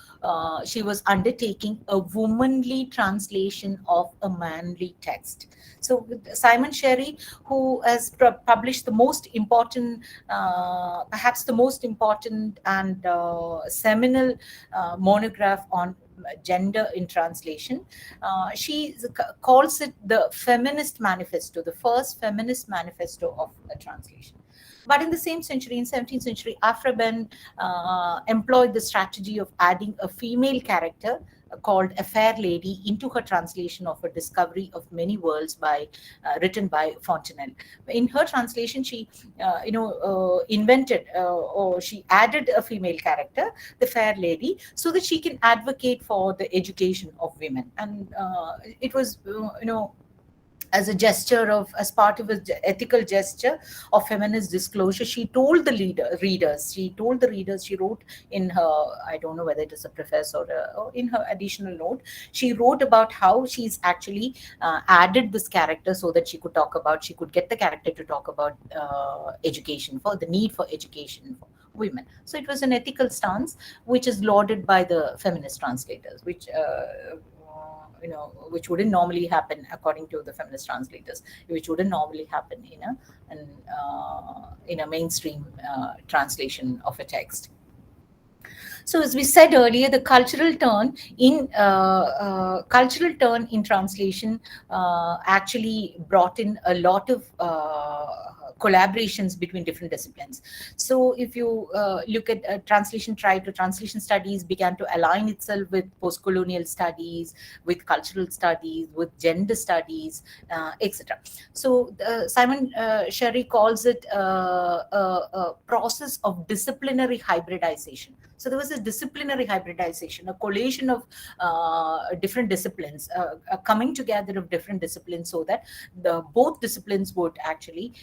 she was undertaking a womanly translation of a manly text. So Simon Sherry, who has published the most important, perhaps the most important and seminal monograph on gender in translation, she calls it the feminist manifesto, the first feminist manifesto of a translation. But in the same century, in 17th century, Afra Ben employed the strategy of adding a female character called a fair lady into her translation of A Discovery of Many Worlds by written by Fontenelle. In her translation, she invented or she added a female character, the fair lady, so that she can advocate for the education of women. And it was as a gesture of, as part of an ethical gesture of feminist disclosure, she told the readers, she wrote in her, I don't know whether it is a preface or in her additional note, she wrote about how she's actually added this character so that she could get the character to talk about education, for the need for education for women. So it was an ethical stance which is lauded by the feminist translators, which wouldn't normally happen, according to the feminist translators, which wouldn't normally happen in a mainstream translation of a text. So, as we said earlier, the cultural turn in translation actually brought in a lot of collaborations between different disciplines. So, if you look at translation studies began to align itself with post-colonial studies, with cultural studies, with gender studies, etc. So, Simon Sherry calls it a process of disciplinary hybridization. So there was a disciplinary hybridization, a collation of different disciplines, a coming together of different disciplines, so that both disciplines would actually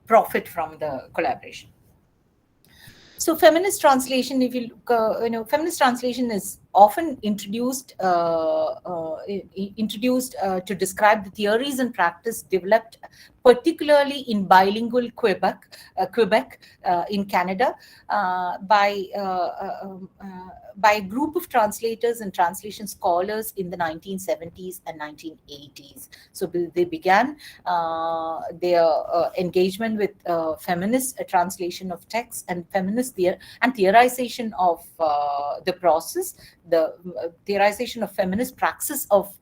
profit from the collaboration. So feminist translation, if you look, feminist translation is often introduced to describe the theories and practice developed particularly in bilingual Quebec in Canada by a group of translators and translation scholars in the 1970s and 1980s. So they began their engagement with feminist translation of text and feminist theorization of the process, the theorization of feminist praxis of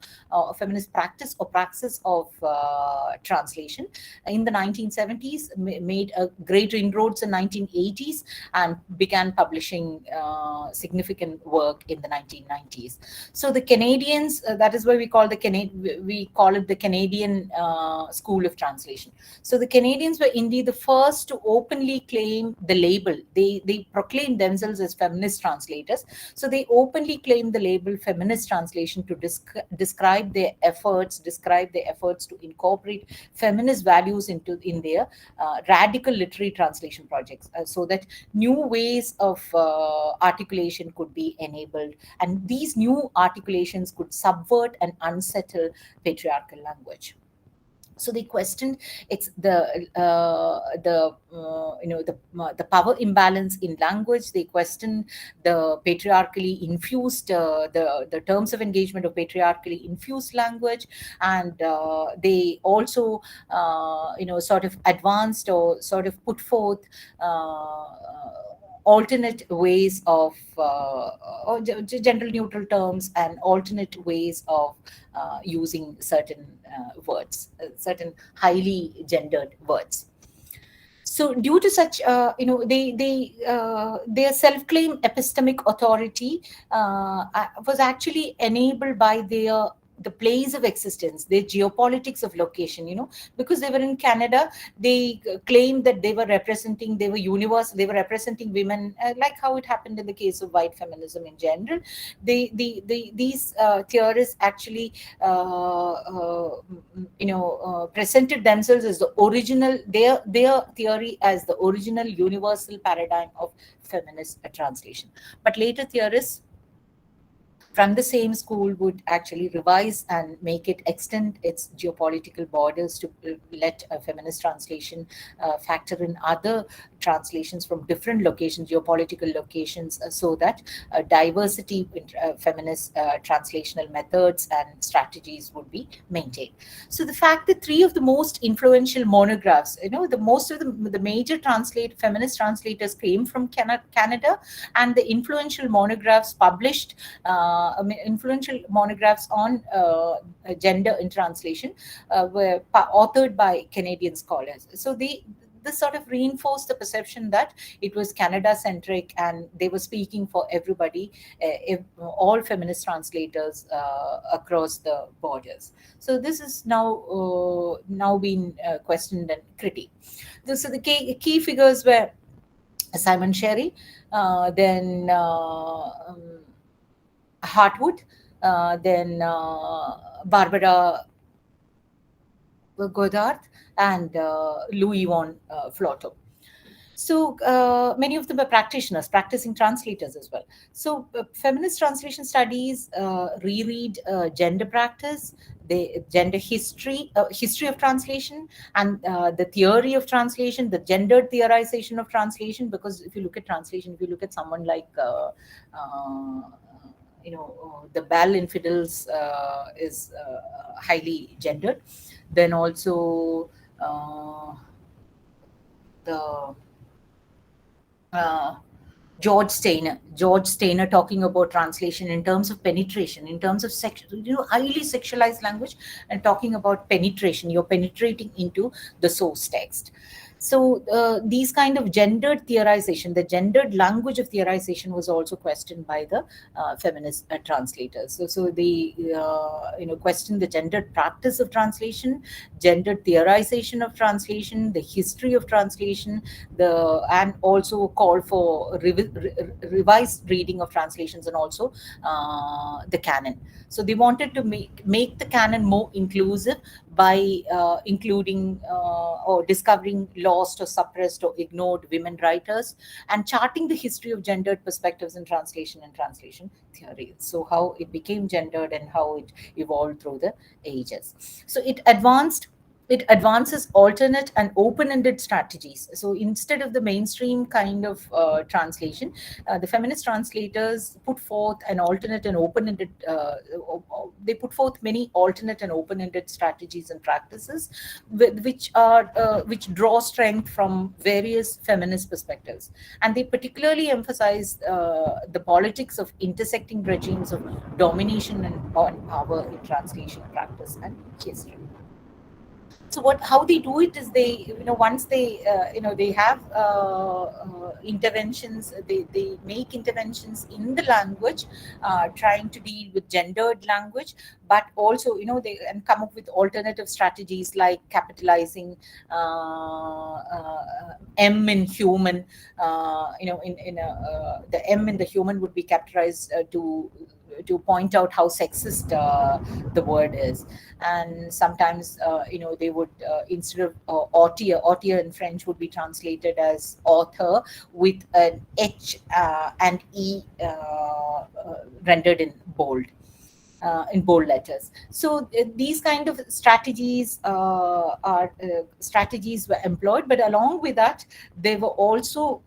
translation in the 1970s, made a great inroads in 1980s, and began publishing significant work in the 1990s. So the Canadians, that is why we call it the Canadian School of Translation. So the Canadians were indeed the first to openly claim the label. They proclaimed themselves as feminist translators. So they openly claimed the label feminist translation to describe their efforts to incorporate feminist values in their radical literary translation projects, so that new ways of articulation could be enabled, and these new articulations could subvert and unsettle patriarchal language. So they questioned the power imbalance in language. They questioned the patriarchally infused the terms of engagement of patriarchally infused language, and they also sort of advanced or sort of put forth alternate ways of or gender neutral terms and alternate ways of using certain words, certain highly gendered words. So due to such their self-claimed epistemic authority was actually enabled by the place of existence, their geopolitics of location, because they were in Canada. They claimed that they were representing women, like how it happened in the case of white feminism in general. These theorists actually presented themselves as the original, their theory as the original universal paradigm of feminist translation. But later theorists from the same school would actually revise and make it extend its geopolitical borders to let a feminist translation factor in other translations from different locations, geopolitical locations, so that diversity in feminist translational methods and strategies would be maintained. So the fact that three of the most influential monographs, the most of the major feminist translators came from Canada, and the influential monographs published, influential monographs on gender in translation were authored by Canadian scholars. So this sort of reinforced the perception that it was Canada centric and they were speaking for everybody, all feminist translators across the borders. So this is now been questioned and critiqued. So the key figures were Simon Sherry, then Hartwood, then Barbara Goddard, and Louis von Flotto. So many of them are practitioners, practicing translators as well. So feminist translation studies reread gender practice, the gender history, history of translation, and the theory of translation, the gendered theorization of translation. Because if you look at translation, if you look at someone like the Bal Infidels is highly gendered. Then also the uh, George Steiner talking about translation in terms of penetration, in terms of highly sexualized language, and talking about penetration. You're penetrating into the source text. So these kind of gendered theorization, the gendered language of theorization, was also questioned by the feminist translators. So they questioned the gendered practice of translation, gendered theorization of translation, the history of translation, and also called for revised reading of translations, and also the canon. So they wanted to make the canon more inclusive by including or discovering lost or suppressed or ignored women writers, and charting the history of gendered perspectives in translation and translation theory. So how it became gendered and how it evolved through the ages. So it advances alternate and open-ended strategies. So instead of the mainstream kind of translation, the feminist translators put forth an alternate and open-ended. They put forth many alternate and open-ended strategies and practices, which draw strength from various feminist perspectives, and they particularly emphasize the politics of intersecting regimes of domination and power in translation practice and history. So how they do it is, they once they have interventions, they make interventions in the language, trying to deal with gendered language, but also they and come up with alternative strategies like capitalizing m in human, the m in the human would be capitalized to point out how sexist the word is. And sometimes they would, instead of auteur in French would be translated as author, with an h and e rendered in bold letters. So these kind of strategies strategies were employed, but along with that, they were also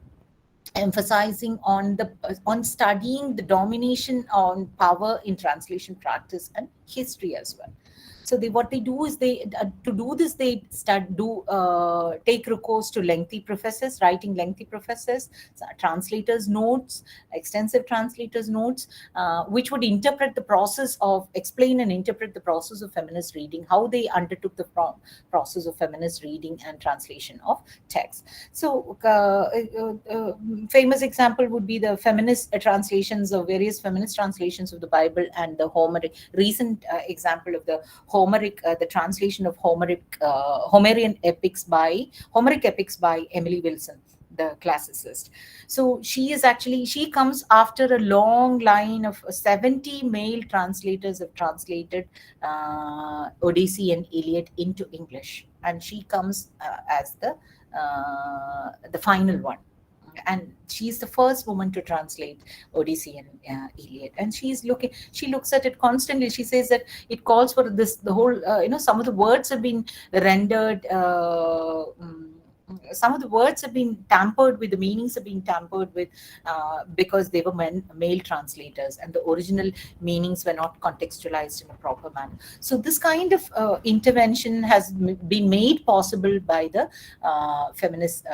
emphasizing on studying the domination on power in translation practice and history as well. So what they do is, they to do this, they take recourse to lengthy prefaces, writing lengthy prefaces, translators notes, extensive translators notes, which would explain and interpret the process of feminist reading, how they undertook the process of feminist reading and translation of text. So famous example would be the feminist translations of various feminist translations of the Bible and the Homeric. Recent example of the translation of Homeric epics by Emily Wilson, the classicist. So she comes after a long line of 70 male translators have translated Odyssey and Iliad into English, and she comes as the final one. and she's the first woman to translate Odyssey and Iliad. And she looks at it constantly. She says that it calls for this, the whole, some of the words have been rendered. Some of the words have been tampered with, the meanings have been tampered with, because they were male translators, and the original meanings were not contextualized in a proper manner. So this kind of intervention has been made possible by the feminist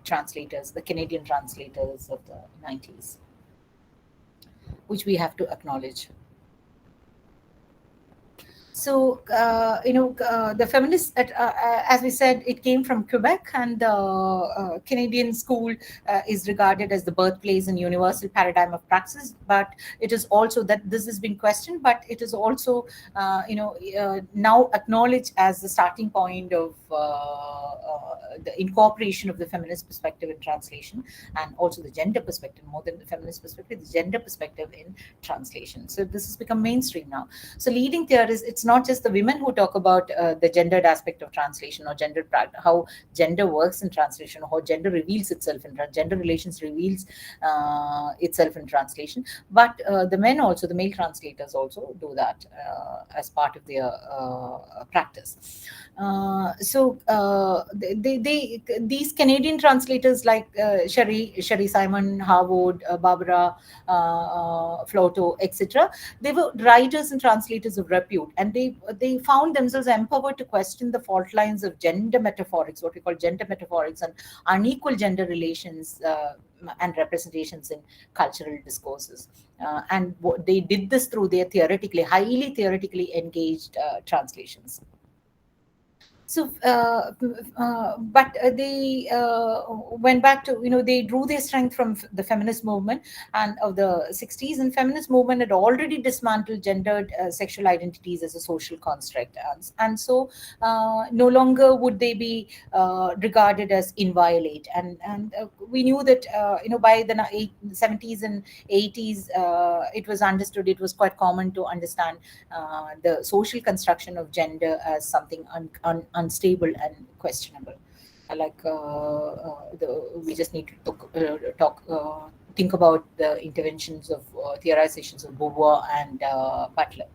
translators, the Canadian translators of the 90s, which we have to acknowledge. So, the feminists, as we said, it came from Quebec, and the Canadian school is regarded as the birthplace and universal paradigm of praxis. But it is also that this has been questioned, but it is also, now acknowledged as the starting point of the incorporation of the feminist perspective in translation, and also the gender perspective, more than the feminist perspective, the gender perspective in translation. So this has become mainstream now. So leading theorists, it's not just the women who talk about the gendered aspect of translation, or how gender works in translation, or how gender reveals itself in gender relations reveals itself in translation, but the men also, the male translators also do that as part of their practice. These Canadian translators like Sherry Simon, Harwood, Barbara Floto, etc., they were writers and translators of repute, and they found themselves empowered to question the fault lines of gender metaphorics, what we call gender metaphorics, and unequal gender relations and representations in cultural discourses. And they did this through their highly theoretically engaged translations. So, but they went back to, they drew their strength from the feminist movement and of the 60s. And feminist movement had already dismantled gendered sexual identities as a social construct. And so no longer would they be regarded as inviolate. And we knew that, by the 70s and 80s, it was understood, it was quite common to understand the social construction of gender as something unstable and questionable. We just need to think about the interventions of theorizations of Beauvoir and Butler.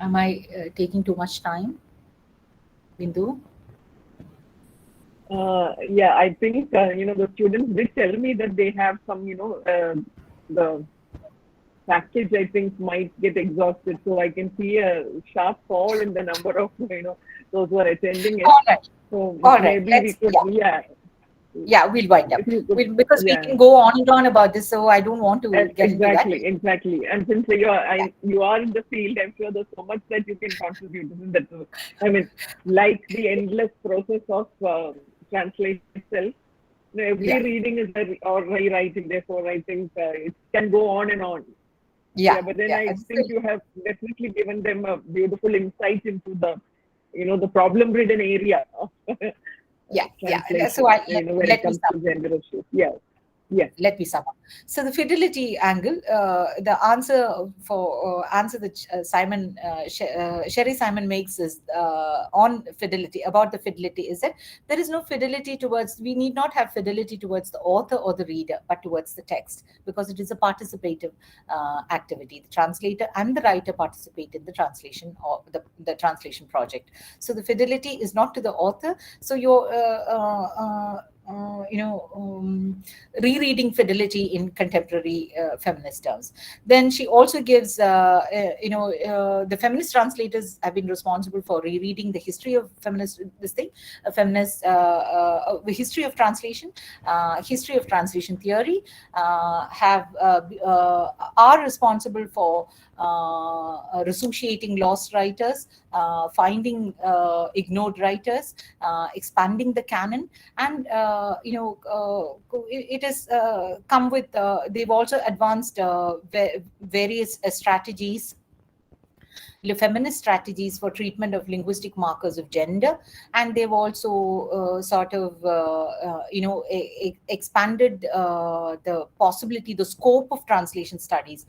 Am I taking too much time, Bindu? Yeah, I think the students did tell me that they have some, the package, I think, might get exhausted. So I can see a sharp fall in the number of, those who are attending it. All right. So All maybe right. we could, yeah, we'll wind up. Because yeah. we can go on and on about this, so I don't want to get exactly, into that. Exactly. And since you are in the field, I'm sure there's so much that you can contribute. Isn't that so? I mean, like the endless process of translation itself, every reading is or rewriting. Therefore, I think it can go on and on. Yeah, but then I think you have definitely given them a beautiful insight into the, the problem-ridden area of translation. So when it comes to gender issues. Let me sum up. So the fidelity angle, the answer that Sherry Simon makes is on fidelity, about the fidelity, is that there is no fidelity towards, we need not have fidelity towards the author or the reader, but towards the text, because it is a participative activity. The translator and the writer participate in the translation or the translation project. So the fidelity is not to the author. So your rereading fidelity in contemporary feminist terms. Then she also gives, the feminist translators have been responsible for rereading the history of feminist, the history of translation, history of translation theory, are responsible for resuscitating lost writers, finding ignored writers, expanding the canon, and it has come with, they've also advanced various strategies feminist strategies for treatment of linguistic markers of gender, and they've also sort of expanded the possibility, the scope of translation studies,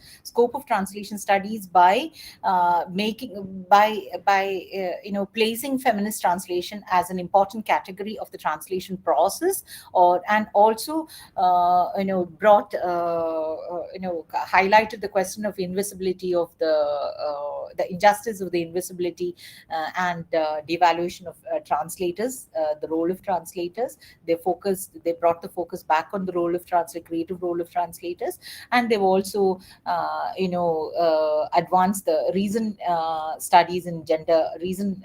by making by placing feminist translation as an important category of the translation process, or and also brought highlighted the question of invisibility of the injustice of the invisibility and devaluation of translators, the role of translators. They brought the focus back on the role of creative role of translators, and they've also advanced the reason studies in gender, reason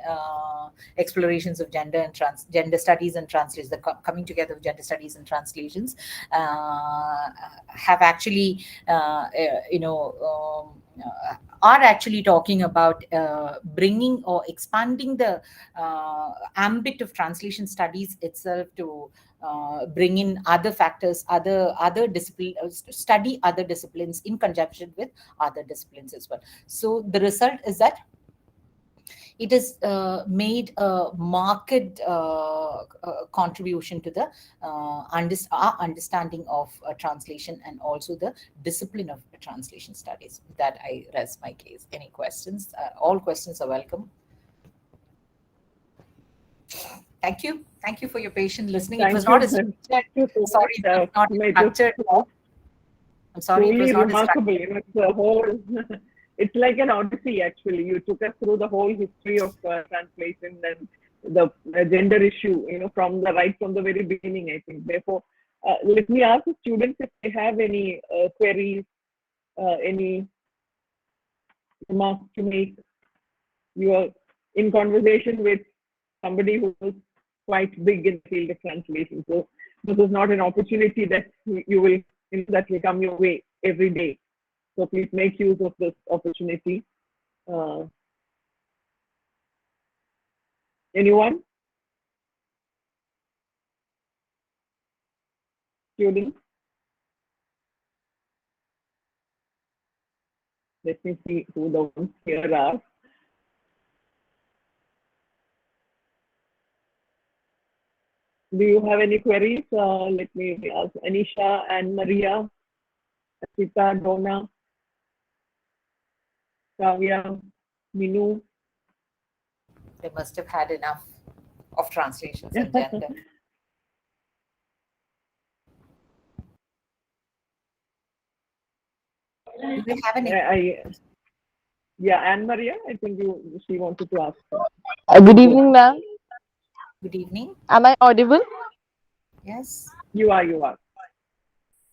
explorations of gender and gender studies and translations, the coming together of gender studies and translations, have actually are actually talking about bringing or expanding the ambit of translation studies itself to bring in other factors, other discipline, study other disciplines in conjunction with other disciplines as well. So the result is that it has made a marked contribution to the our understanding of translation and also the discipline of translation studies. That I rest my case. Any questions? All questions are welcome. Thank you. Thank you for your patient listening. Thank it was not as Thank you so sorry, much. it was not structured. I'm sorry, it was not remarkable. It's a whole. It's like an odyssey, actually. You took us through the whole history of translation and the gender issue, from the very beginning, I think. Therefore, let me ask the students if they have any queries, any remarks to make. You are in conversation with somebody who is quite big in the field of translation. So this is not an opportunity that you will that will come your way every day. So please make use of this opportunity. Anyone? Students? Let me see who the ones here are. Do you have any queries? Let me ask Anisha and Maria, Sita, Donna, Kavya, Minu. They must have had enough of translations and gender. Do they have any? Yeah, Anne Maria, I think she wanted to ask. Good evening, ma'am. Good evening. Am I audible? Yes. You are.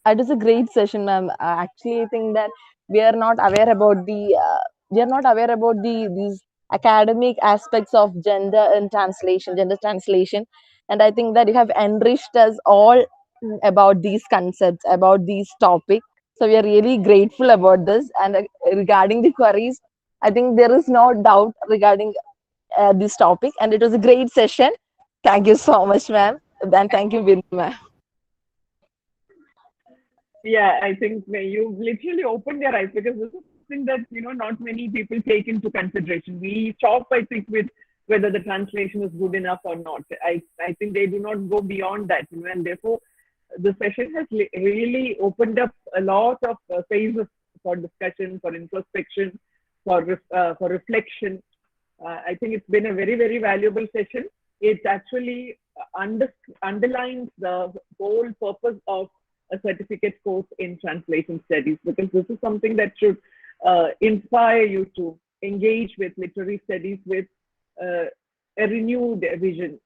It is a great session, ma'am. Actually, I think that we are not aware about these academic aspects of gender translation, and I think that you have enriched us all about these concepts, about these topics. So we are really grateful about this. And regarding the queries, I think there is no doubt regarding this topic, and it was a great session. Thank you so much, ma'am, and thank you, Vinny, ma'am. Yeah, I think you literally opened your eyes, because this is something that not many people take into consideration. We talk, I think, with whether the translation is good enough or not. I think they do not go beyond that, and therefore the session has really opened up a lot of phases for discussion, for introspection, for reflection. I think it's been a very, very valuable session. It actually underlines the whole purpose of a certificate course in translation studies, because this is something that should inspire you to engage with literary studies with a renewed vision.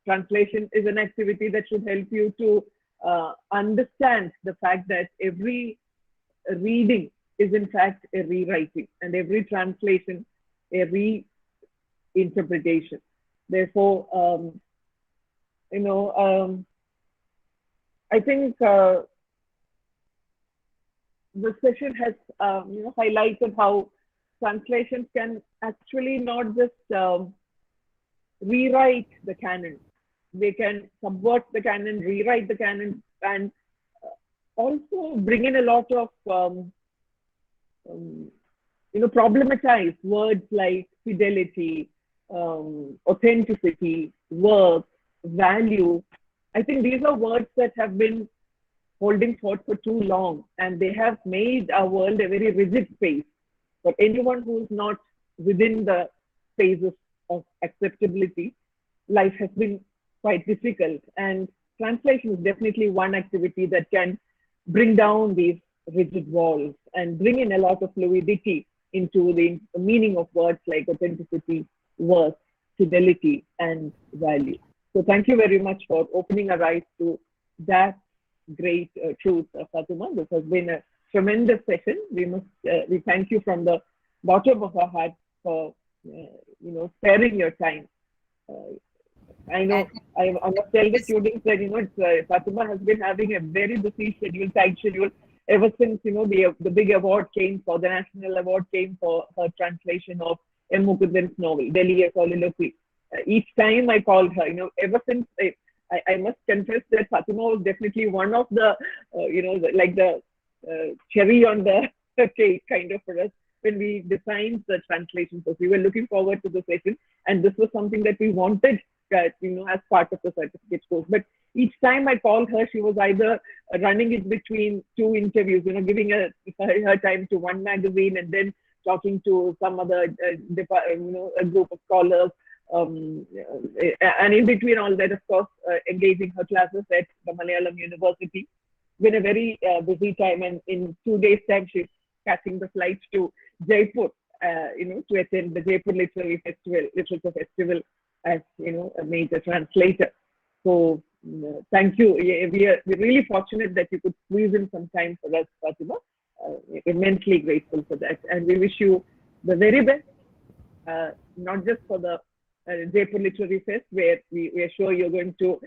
Translation is an activity that should help you to understand the fact that every reading is in fact a rewriting, and every translation a reinterpretation. Therefore, I think the session has highlighted how translations can actually not just rewrite the canon. They can subvert the canon, rewrite the canon, and also bring in a lot of problematize words like fidelity, authenticity, work, value. I think these are words that have been holding forth for too long, and they have made our world a very rigid space. For anyone who's not within the spaces of acceptability, life has been quite difficult. And translation is definitely one activity that can bring down these rigid walls and bring in a lot of fluidity into the meaning of words like authenticity, worth, fidelity, and value. So thank you very much for opening our eyes to that great truth, Fatima. This has been a tremendous session. We thank you from the bottom of our heart for sparing your time. I know I must tell the students that Fatima has been having a very busy schedule, tight schedule, ever since the big award came for the national award came for her translation of M. Mukundan's novel Delhi a Soliloquy. Each time I called her, ever since I must confess that Fatima was definitely one of the cherry on the cake kind of for us when we designed the translation. So we were looking forward to the session, and this was something that we wanted, as part of the certificate course. But each time I called her, she was either running it between two interviews, giving her time to one magazine and then talking to some other a group of scholars. And in between all that, of course, engaging her classes at the Malayalam University. Been a very busy time, and in 2 days' time, she's catching the flight to Jaipur, to attend the Jaipur Literature Festival as a major translator. So thank you. We're really fortunate that you could squeeze in some time for us, Fatima. Immensely grateful for that, and we wish you the very best. Not just for the Jaipur Literary Fest, where we are sure you're going to,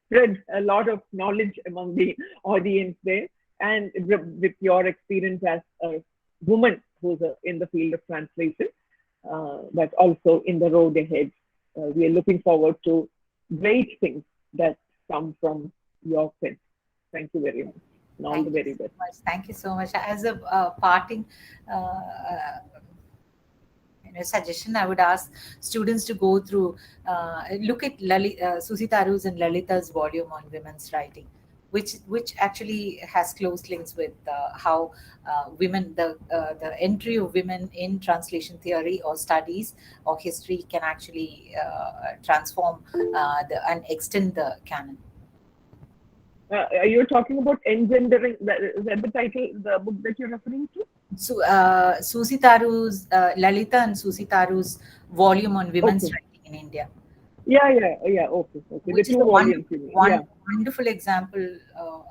spread a lot of knowledge among the audience there, and with your experience as a woman who's in the field of translation, but also in the road ahead. We are looking forward to great things that come from your pen. Thank you very much. And all the very best. Thank you so much. As a parting suggestion, I would ask students to go through, look at Susi Taru's and Lalita's volume on women's writing, which actually has close links with how women, the entry of women in translation theory or studies or history can actually transform and extend the canon. You're talking about engendering, is that the title, the book that you're referring to? So, Susi Taru's, Lalita and Susi Taru's volume on women's writing in India. Yeah, okay. Which is a wonderful example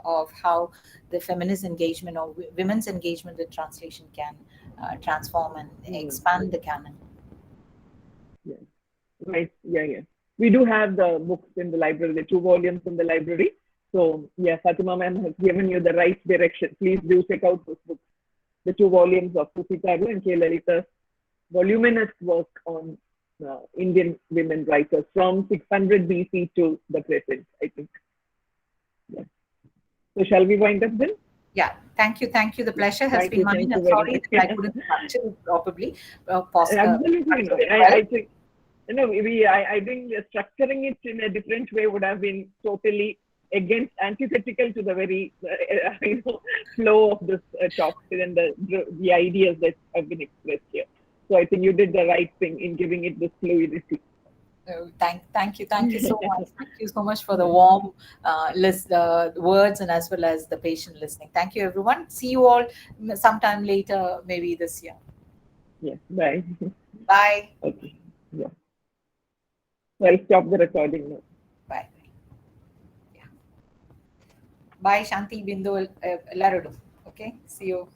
of how the feminist engagement or women's engagement with translation can transform and expand the canon. Yeah, right. Yeah. We do have the books in the library, the 2 volumes in the library. So, yeah, Fatima ma'am has given you the right direction. Please do check out those books. The 2 volumes of Susi Taru and K. Lalita's voluminous work on Indian women writers from 600 BC to the present, I think. Yeah. So shall we wind up then? Yeah, thank you. The pleasure has been mine. I'm sorry that I couldn't structure it properly. Absolutely. I think, I think structuring it in a different way would have been totally antithetical to the very flow of this talk and the ideas that have been expressed here. So I think you did the right thing in giving it this fluidity. Thank you so much. Thank you so much for the warm words and as well as the patient listening. Thank you, everyone. See you all sometime later, maybe this year. Yes. Bye. Bye. Okay. Yeah. So I'll stop the recording now. Bye. Yeah. Bye, Shanti, Bindu, Larudu. Okay. See you.